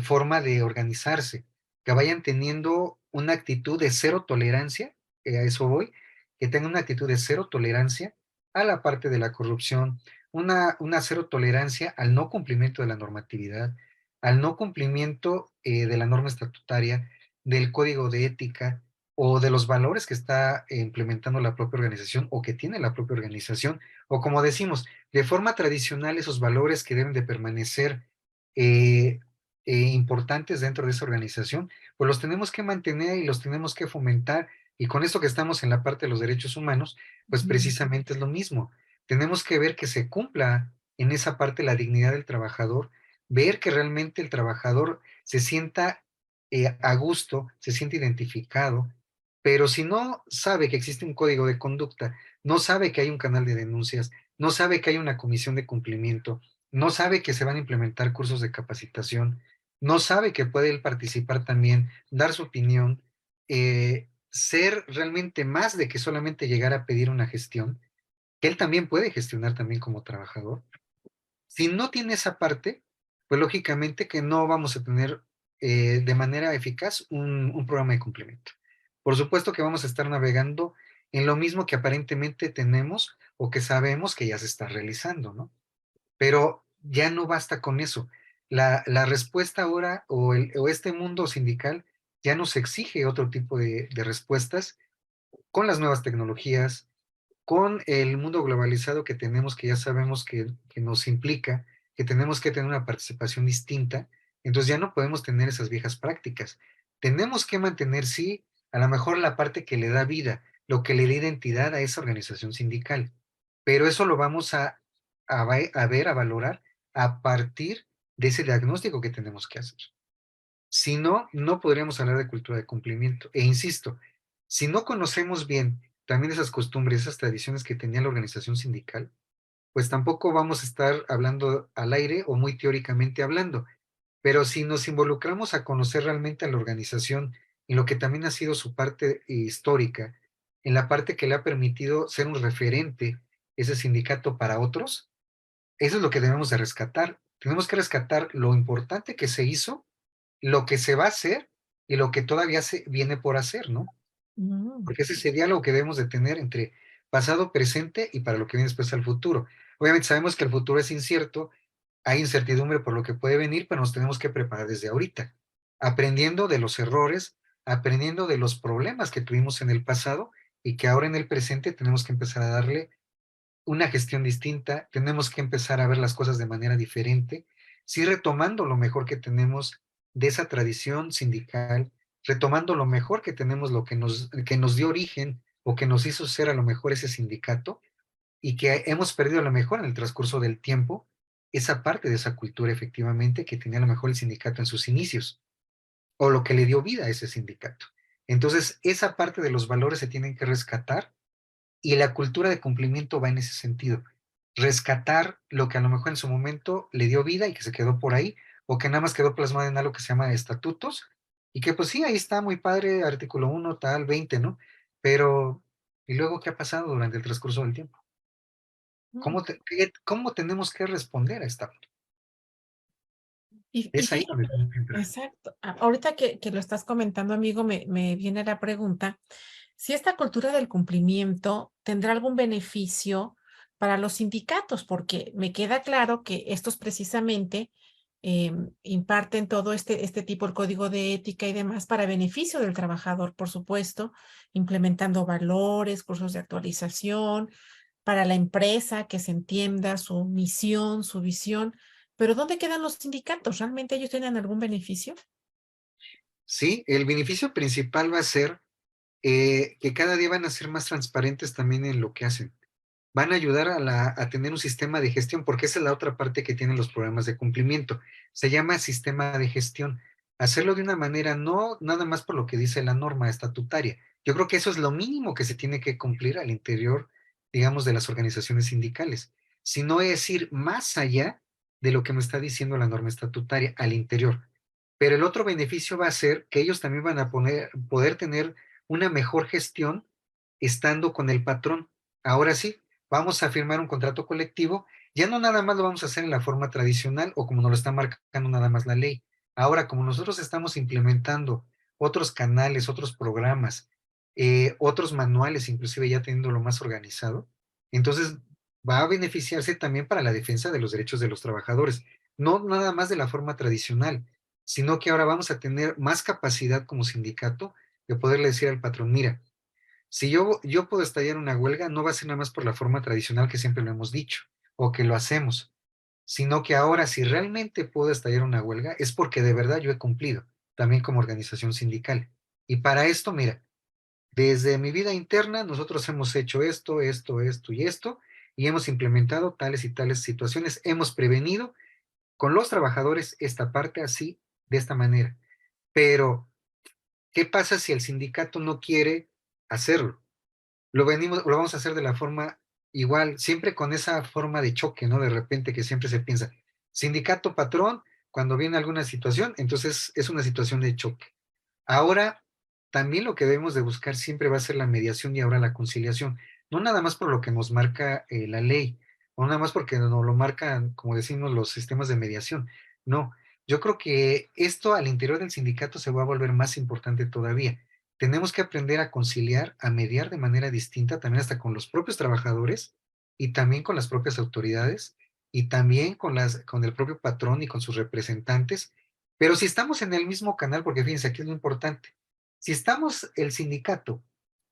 forma de organizarse, que vayan teniendo una actitud de cero tolerancia, a eso voy, que tengan una actitud de cero tolerancia a la parte de la corrupción, una cero tolerancia al no cumplimiento de la normatividad, al no cumplimiento de la norma estatutaria, del código de ética o de los valores que está implementando la propia organización o que tiene la propia organización, o como decimos, de forma tradicional esos valores que deben de permanecer eh, importantes dentro de esa organización, pues los tenemos que mantener y los tenemos que fomentar. Y con esto que estamos en la parte de los derechos humanos, pues precisamente es lo mismo. Tenemos que ver que se cumpla en esa parte la dignidad del trabajador, ver que realmente el trabajador se sienta a gusto, se siente identificado, pero si no sabe que existe un código de conducta, no sabe que hay un canal de denuncias, no sabe que hay una comisión de cumplimiento, no sabe que se van a implementar cursos de capacitación, no sabe que puede él participar también, dar su opinión, ser realmente más de que solamente llegar a pedir una gestión, que él también puede gestionar también como trabajador. Si no tiene esa parte, pues lógicamente que no vamos a tener de manera eficaz un programa de cumplimiento. Por supuesto que vamos a estar navegando en lo mismo que aparentemente tenemos o que sabemos que ya se está realizando, ¿no? Pero ya no basta con eso. La respuesta ahora o este mundo sindical ya nos exige otro tipo de respuestas con las nuevas tecnologías, con el mundo globalizado que tenemos, que ya sabemos que nos implica, que tenemos que tener una participación distinta, entonces ya no podemos tener esas viejas prácticas. tenemos que mantener, sí, a lo mejor la parte que le da vida, lo que le da identidad a esa organización sindical, pero eso lo vamos a ver, a valorar a partir de ese diagnóstico que tenemos que hacer. Si no, no podríamos hablar de cultura de cumplimiento. E insisto, si no conocemos bien también esas costumbres, esas tradiciones que tenía la organización sindical, pues tampoco vamos a estar hablando al aire o muy teóricamente hablando. Pero si nos involucramos a conocer realmente a la organización en lo que también ha sido su parte histórica, en la parte que le ha permitido ser un referente ese sindicato para otros, eso es lo que debemos de rescatar. Tenemos que rescatar lo importante que se hizo, lo que se va a hacer y lo que todavía se viene por hacer, ¿no? Mm. Porque ese es ese diálogo que debemos de tener entre pasado, presente y para lo que viene después al futuro. Obviamente sabemos que el futuro es incierto, hay incertidumbre por lo que puede venir, pero nos tenemos que preparar desde ahorita, aprendiendo de los errores, aprendiendo de los problemas que tuvimos en el pasado y que ahora en el presente tenemos que empezar a darle una gestión distinta, tenemos que empezar a ver las cosas de manera diferente, sí retomando lo mejor que tenemos de esa tradición sindical, retomando lo mejor que tenemos, lo que nos dio origen o que nos hizo ser a lo mejor ese sindicato y que hemos perdido a lo mejor en el transcurso del tiempo esa parte de esa cultura efectivamente que tenía a lo mejor el sindicato en sus inicios o lo que le dio vida a ese sindicato. Entonces, esa parte de los valores se tienen que rescatar y la cultura de cumplimiento va en ese sentido. Rescatar lo que a lo mejor en su momento le dio vida y que se quedó por ahí, o que nada más quedó plasmado en algo que se llama estatutos, y que pues sí, ahí está muy padre, artículo 1, tal, 20, ¿no? Pero, ¿y luego qué ha pasado durante el transcurso del tiempo? Mm. ¿Cómo tenemos que responder a esta? Y Es ahí donde fíjate, tenemos que entrar. exacto. Ahorita que lo estás comentando, amigo, me viene la pregunta, si esta cultura del cumplimiento tendrá algún beneficio para los sindicatos, porque me queda claro que estos precisamente imparten todo este tipo, el código de ética y demás, para beneficio del trabajador, por supuesto, implementando valores, cursos de actualización, para la empresa, que se entienda su misión, su visión. Pero ¿dónde quedan los sindicatos? ¿Realmente ellos tienen algún beneficio? Sí, el beneficio principal va a ser que cada día van a ser más transparentes también en lo que hacen. Van a ayudar a tener un sistema de gestión, porque esa es la otra parte que tienen los programas de cumplimiento. Se llama sistema de gestión. Hacerlo de una manera, no nada más por lo que dice la norma estatutaria. Yo creo que eso es lo mínimo que se tiene que cumplir al interior, digamos, de las organizaciones sindicales, sino es ir más allá de lo que me está diciendo la norma estatutaria al interior. Pero el otro beneficio va a ser que ellos también van a poder tener una mejor gestión estando con el patrón. Ahora sí, vamos a firmar un contrato colectivo, ya no nada más lo vamos a hacer en la forma tradicional o como nos lo está marcando nada más la ley. Ahora, como nosotros estamos implementando otros canales, otros programas, otros manuales, inclusive ya teniéndolo más organizado, entonces va a beneficiarse también para la defensa de los derechos de los trabajadores, no nada más de la forma tradicional, sino que ahora vamos a tener más capacidad como sindicato de poderle decir al patrón, mira, si yo puedo estallar una huelga, no va a ser nada más por la forma tradicional que siempre lo hemos dicho o que lo hacemos, sino que ahora si realmente puedo estallar una huelga es porque de verdad yo he cumplido, también como organización sindical. Y para esto, mira, desde mi vida interna nosotros hemos hecho esto, esto, esto y esto, y hemos implementado tales y tales situaciones, hemos prevenido con los trabajadores esta parte así, de esta manera. Pero, ¿qué pasa si el sindicato no quiere hacerlo? Lo vamos a hacer de la forma igual, siempre con esa forma de choque, ¿no? De repente que siempre se piensa, sindicato patrón, cuando viene alguna situación, entonces es una situación de choque. Ahora, también lo que debemos de buscar siempre va a ser la mediación y ahora la conciliación, no nada más por lo que nos marca la ley, o nada más porque nos lo marcan, como decimos, los sistemas de mediación. No, yo creo que esto al interior del sindicato se va a volver más importante todavía. Tenemos que aprender a conciliar, a mediar de manera distinta, también hasta con los propios trabajadores y también con las propias autoridades y también con el propio patrón y con sus representantes, pero si estamos en el mismo canal, porque fíjense, aquí es lo importante, si estamos el sindicato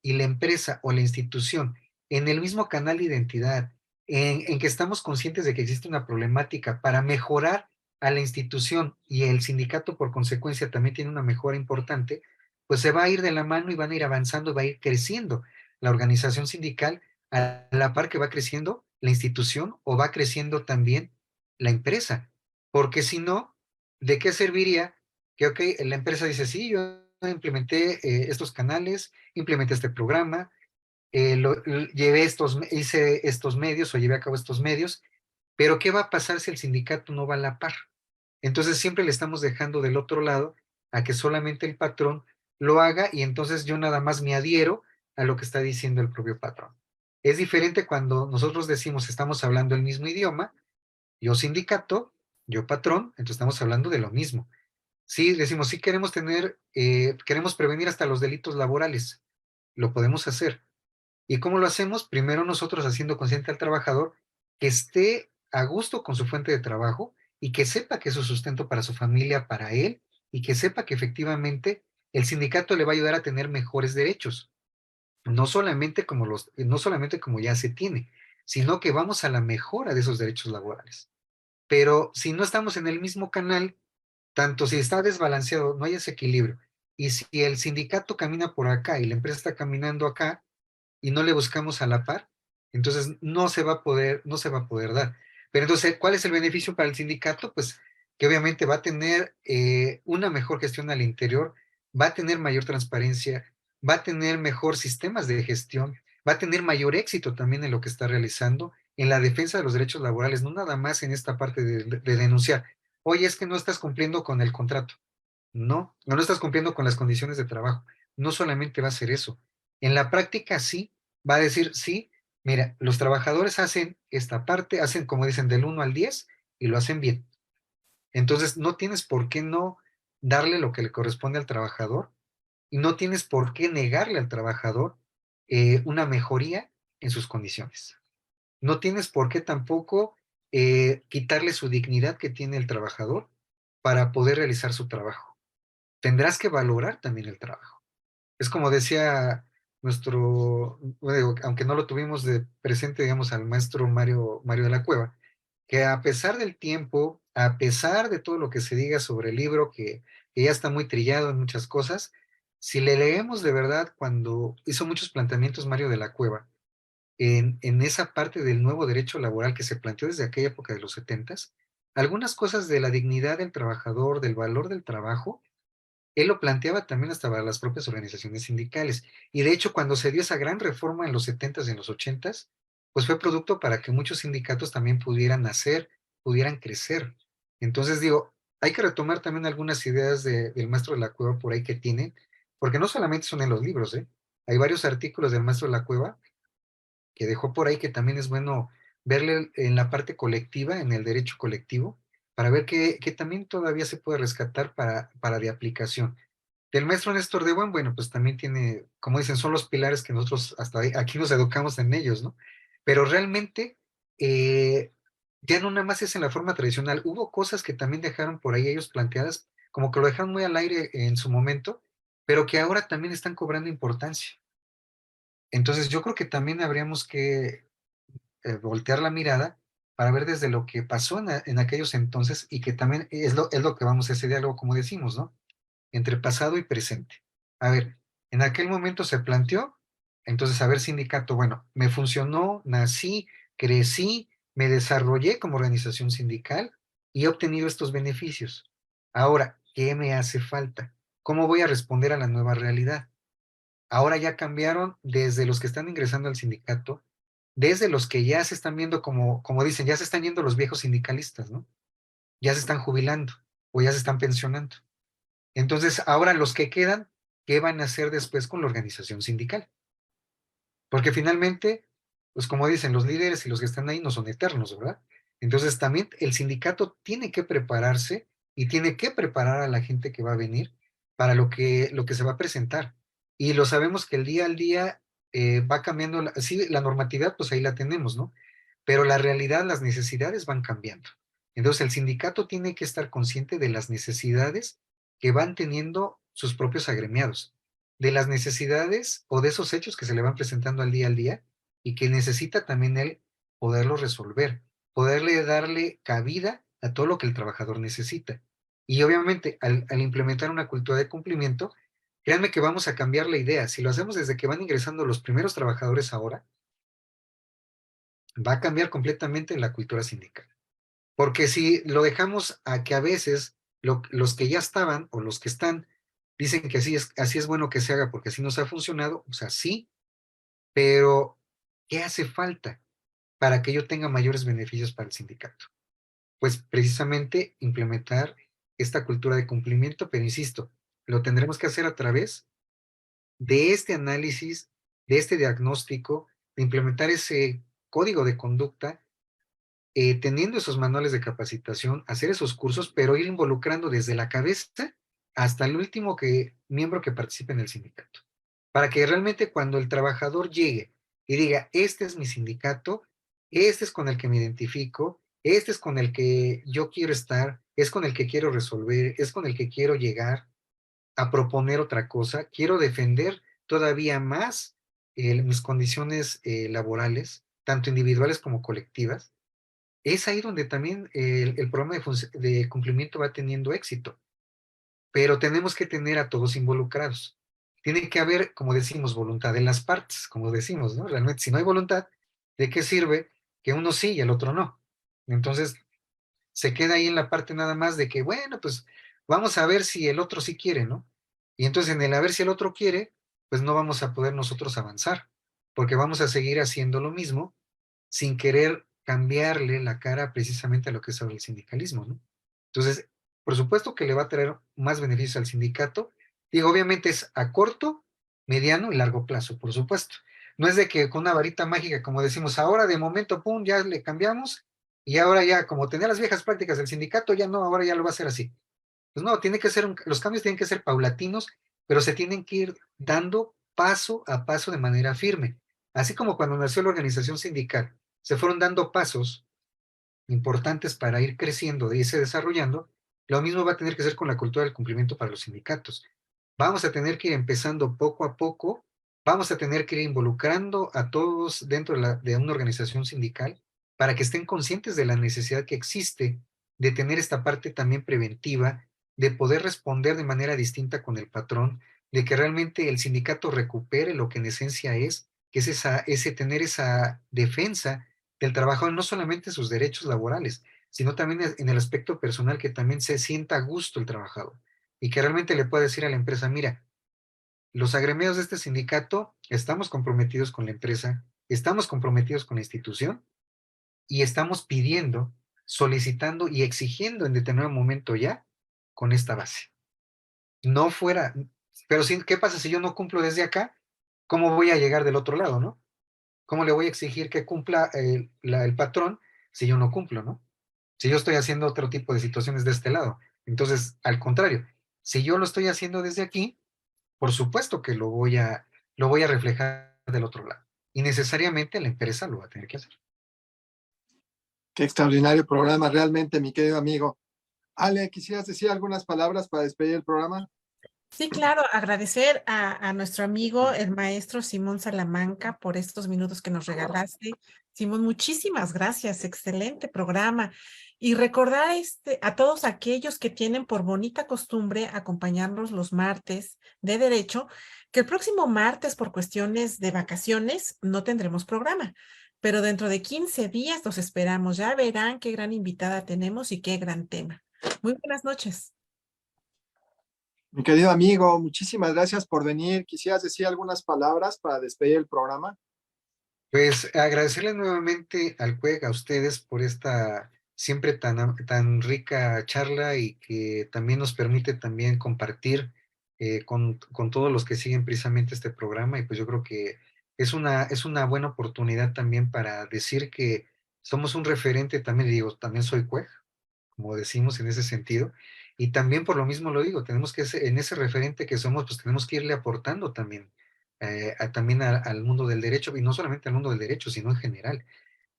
y la empresa o la institución en el mismo canal de identidad, en que estamos conscientes de que existe una problemática para mejorar a la institución y el sindicato por consecuencia también tiene una mejora importante, pues se va a ir de la mano y van a ir avanzando, va a ir creciendo la organización sindical a la par que va creciendo la institución o va creciendo también la empresa. Porque si no, ¿de qué serviría que, ok, la empresa dice, sí, yo implementé estos canales, implementé este programa, hice estos medios o llevé a cabo estos medios, pero ¿qué va a pasar si el sindicato no va a la par? Entonces siempre le estamos dejando del otro lado a que solamente el patrón lo haga y entonces yo nada más me adhiero a lo que está diciendo el propio patrón. Es diferente cuando nosotros decimos estamos hablando el mismo idioma, yo sindicato, yo patrón, entonces estamos hablando de lo mismo. Sí, decimos, sí queremos prevenir hasta los delitos laborales, lo podemos hacer. ¿Y cómo lo hacemos? Primero nosotros haciendo consciente al trabajador que esté a gusto con su fuente de trabajo y que sepa que es su sustento para su familia, para él, y que sepa que efectivamente el sindicato le va a ayudar a tener mejores derechos, no solamente como ya se tiene, sino que vamos a la mejora de esos derechos laborales. Pero si no estamos en el mismo canal, tanto si está desbalanceado, no hay ese equilibrio, y si el sindicato camina por acá y la empresa está caminando acá, y no le buscamos a la par, entonces no se va a poder dar. Pero entonces, ¿cuál es el beneficio para el sindicato? Pues que obviamente va a tener una mejor gestión al interior, va a tener mayor transparencia, va a tener mejor sistemas de gestión, va a tener mayor éxito también en lo que está realizando, en la defensa de los derechos laborales, no nada más en esta parte de denunciar, oye, es que no estás cumpliendo con el contrato. No estás cumpliendo con las condiciones de trabajo. No solamente va a ser eso. En la práctica sí, va a decir, sí, mira, los trabajadores hacen esta parte, hacen como dicen del 1 al 10 y lo hacen bien. Entonces no tienes por qué no darle lo que le corresponde al trabajador y no tienes por qué negarle al trabajador una mejoría en sus condiciones. No tienes por qué tampoco quitarle su dignidad que tiene el trabajador para poder realizar su trabajo. Tendrás que valorar también el trabajo. Es como decía bueno, aunque no lo tuvimos de presente, digamos, al maestro Mario de la Cueva, que a pesar del tiempo, a pesar de todo lo que se diga sobre el libro, que ya está muy trillado en muchas cosas, si le leemos de verdad cuando hizo muchos planteamientos Mario de la Cueva, en esa parte del nuevo derecho laboral que se planteó desde aquella época de los 70s, algunas cosas de la dignidad del trabajador, del valor del trabajo, él lo planteaba también hasta para las propias organizaciones sindicales. Y de hecho, cuando se dio esa gran reforma en los 70s y en los 80s, pues fue producto para que muchos sindicatos también pudieran nacer, pudieran crecer. Entonces digo, hay que retomar también algunas ideas del maestro de la Cueva por ahí que tiene, porque no solamente son en los libros, ¿eh? Hay varios artículos del maestro de la Cueva que dejó por ahí que también es bueno verle en la parte colectiva, en el derecho colectivo, para ver que también todavía se puede rescatar para de aplicación. Del maestro Néstor de Buen, bueno, pues también tiene, como dicen, son los pilares que nosotros hasta aquí nos educamos en ellos, ¿no? Pero realmente eh, ya no nada más es en la forma tradicional. Hubo cosas que también dejaron por ahí ellos planteadas, como que lo dejaron muy al aire en su momento, pero que ahora también están cobrando importancia. Entonces yo creo que también habríamos que voltear la mirada para ver desde lo que pasó en aquellos entonces y que también es lo que vamos a ese diálogo, como decimos, ¿no? Entre pasado y presente. A ver, en aquel momento se planteó, entonces, a ver, sindicato, bueno, me funcionó, nací, crecí, me desarrollé como organización sindical y he obtenido estos beneficios. Ahora, ¿qué me hace falta? ¿Cómo voy a responder a la nueva realidad? Ahora ya cambiaron desde los que están ingresando al sindicato, desde los que ya se están viendo como dicen, ya se están yendo los viejos sindicalistas, ¿no? Ya se están jubilando o ya se están pensionando. Entonces, ahora los que quedan, ¿qué van a hacer después con la organización sindical? Porque finalmente, pues como dicen, los líderes y los que están ahí no son eternos, ¿verdad? Entonces, también el sindicato tiene que prepararse y tiene que preparar a la gente que va a venir para lo que se va a presentar. Y lo sabemos que el día al día va cambiando, sí, la normatividad, pues ahí la tenemos, ¿no? Pero la realidad, las necesidades van cambiando. Entonces, el sindicato tiene que estar consciente de las necesidades que van teniendo sus propios agremiados, de las necesidades o de esos hechos que se le van presentando al día y que necesita también él poderlo resolver, poderle darle cabida a todo lo que el trabajador necesita. Y obviamente, al implementar una cultura de cumplimiento, créanme que vamos a cambiar la idea. Si lo hacemos desde que van ingresando los primeros trabajadores ahora, va a cambiar completamente la cultura sindical. Porque si lo dejamos a que a veces los que ya estaban o los que están dicen que así es bueno que se haga porque así nos ha funcionado, o sea, sí, pero ¿qué hace falta para que yo tenga mayores beneficios para el sindicato? Pues precisamente implementar esta cultura de cumplimiento, pero insisto, lo tendremos que hacer a través de este análisis, de este diagnóstico, de implementar ese código de conducta, teniendo esos manuales de capacitación, hacer esos cursos, pero ir involucrando desde la cabeza hasta el último miembro que participe en el sindicato. Para que realmente cuando el trabajador llegue y diga, este es mi sindicato, este es con el que me identifico, este es con el que yo quiero estar, es con el que quiero resolver, es con el que quiero llegar a proponer otra cosa, quiero defender todavía más mis condiciones laborales, tanto individuales como colectivas, es ahí donde también el programa de cumplimiento va teniendo éxito, pero tenemos que tener a todos involucrados. Tiene que haber, como decimos, voluntad en las partes, como decimos, ¿no? Realmente, si no hay voluntad, ¿de qué sirve que uno sí y el otro no? Entonces, se queda ahí en la parte nada más de que, bueno, pues vamos a ver si el otro sí quiere, ¿no? Y entonces en el a ver si el otro quiere, pues no vamos a poder nosotros avanzar, porque vamos a seguir haciendo lo mismo sin querer cambiarle la cara precisamente a lo que es el sindicalismo, ¿no? Entonces, por supuesto que le va a traer más beneficios al sindicato. Digo, obviamente es a corto, mediano y largo plazo, por supuesto. No es de que con una varita mágica, como decimos, ahora de momento, pum, ya le cambiamos y ahora ya, como tenía las viejas prácticas del sindicato, ya no, ahora ya lo va a hacer así. Pues no, tiene que ser, los cambios tienen que ser paulatinos, pero se tienen que ir dando paso a paso de manera firme. Así como cuando nació la organización sindical, se fueron dando pasos importantes para ir creciendo y irse desarrollando, lo mismo va a tener que ser con la cultura del cumplimiento para los sindicatos. Vamos a tener que ir empezando poco a poco, vamos a tener que ir involucrando a todos dentro de una organización sindical para que estén conscientes de la necesidad que existe de tener esta parte también preventiva, de poder responder de manera distinta con el patrón, de que realmente el sindicato recupere lo que en esencia es, que es ese tener esa defensa del trabajador, no solamente sus derechos laborales, sino también en el aspecto personal, que también se sienta a gusto el trabajador y que realmente le pueda decir a la empresa, mira, los agremiados de este sindicato estamos comprometidos con la empresa, estamos comprometidos con la institución y estamos pidiendo, solicitando y exigiendo en determinado momento ya con esta base. No fuera, pero sí, ¿qué pasa si yo no cumplo desde acá? ¿Cómo voy a llegar del otro lado, no? ¿Cómo le voy a exigir que cumpla el patrón si yo no cumplo, no? Si yo estoy haciendo otro tipo de situaciones de este lado. Entonces, al contrario, si yo lo estoy haciendo desde aquí, por supuesto que lo voy a reflejar del otro lado. Y necesariamente la empresa lo va a tener que hacer. Qué extraordinario programa, realmente, mi querido amigo. Ale, ¿quisieras decir algunas palabras para despedir el programa? Sí, claro, agradecer a nuestro amigo, el maestro Simón Salamanca, por estos minutos que nos regalaste. Simón, muchísimas gracias, excelente programa. Y recordar a todos aquellos que tienen por bonita costumbre acompañarnos los martes de derecho, que el próximo martes, por cuestiones de vacaciones, no tendremos programa, pero dentro de 15 días los esperamos. Ya verán qué gran invitada tenemos y qué gran tema. Muy buenas noches. Mi querido amigo, muchísimas gracias por venir. ¿Quisieras decir algunas palabras para despedir el programa? Pues agradecerle nuevamente al CUEG, a ustedes, por esta siempre tan rica charla y que también nos permite también compartir con todos los que siguen precisamente este programa. Y pues yo creo que es una buena oportunidad también para decir que somos un referente, también digo, también soy CUEG, como decimos en ese sentido. Y también por lo mismo lo digo, tenemos que, en ese referente que somos, pues tenemos que irle aportando también, también al mundo del derecho, y no solamente al mundo del derecho, sino en general.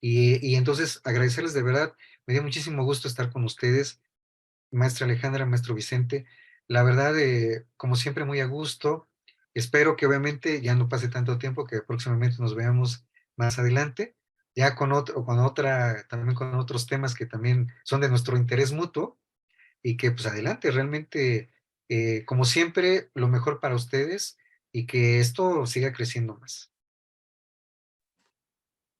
Y entonces agradecerles de verdad, me dio muchísimo gusto estar con ustedes, maestra Alejandra, maestro Vicente, la verdad, como siempre, muy a gusto. Espero que obviamente ya no pase tanto tiempo, que próximamente nos veamos más adelante, ya también con otros temas que también son de nuestro interés mutuo y que pues adelante, realmente, como siempre, lo mejor para ustedes y que esto siga creciendo más.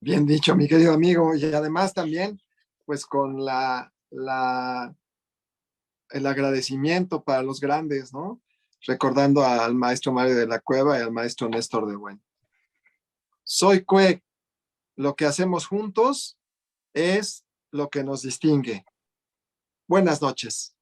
Bien dicho, mi querido amigo. Y además también, pues con el agradecimiento para los grandes, ¿no? Recordando al maestro Mario de la Cueva y al maestro Néstor de Buen. Soy Cue, lo que hacemos juntos es lo que nos distingue. Buenas noches.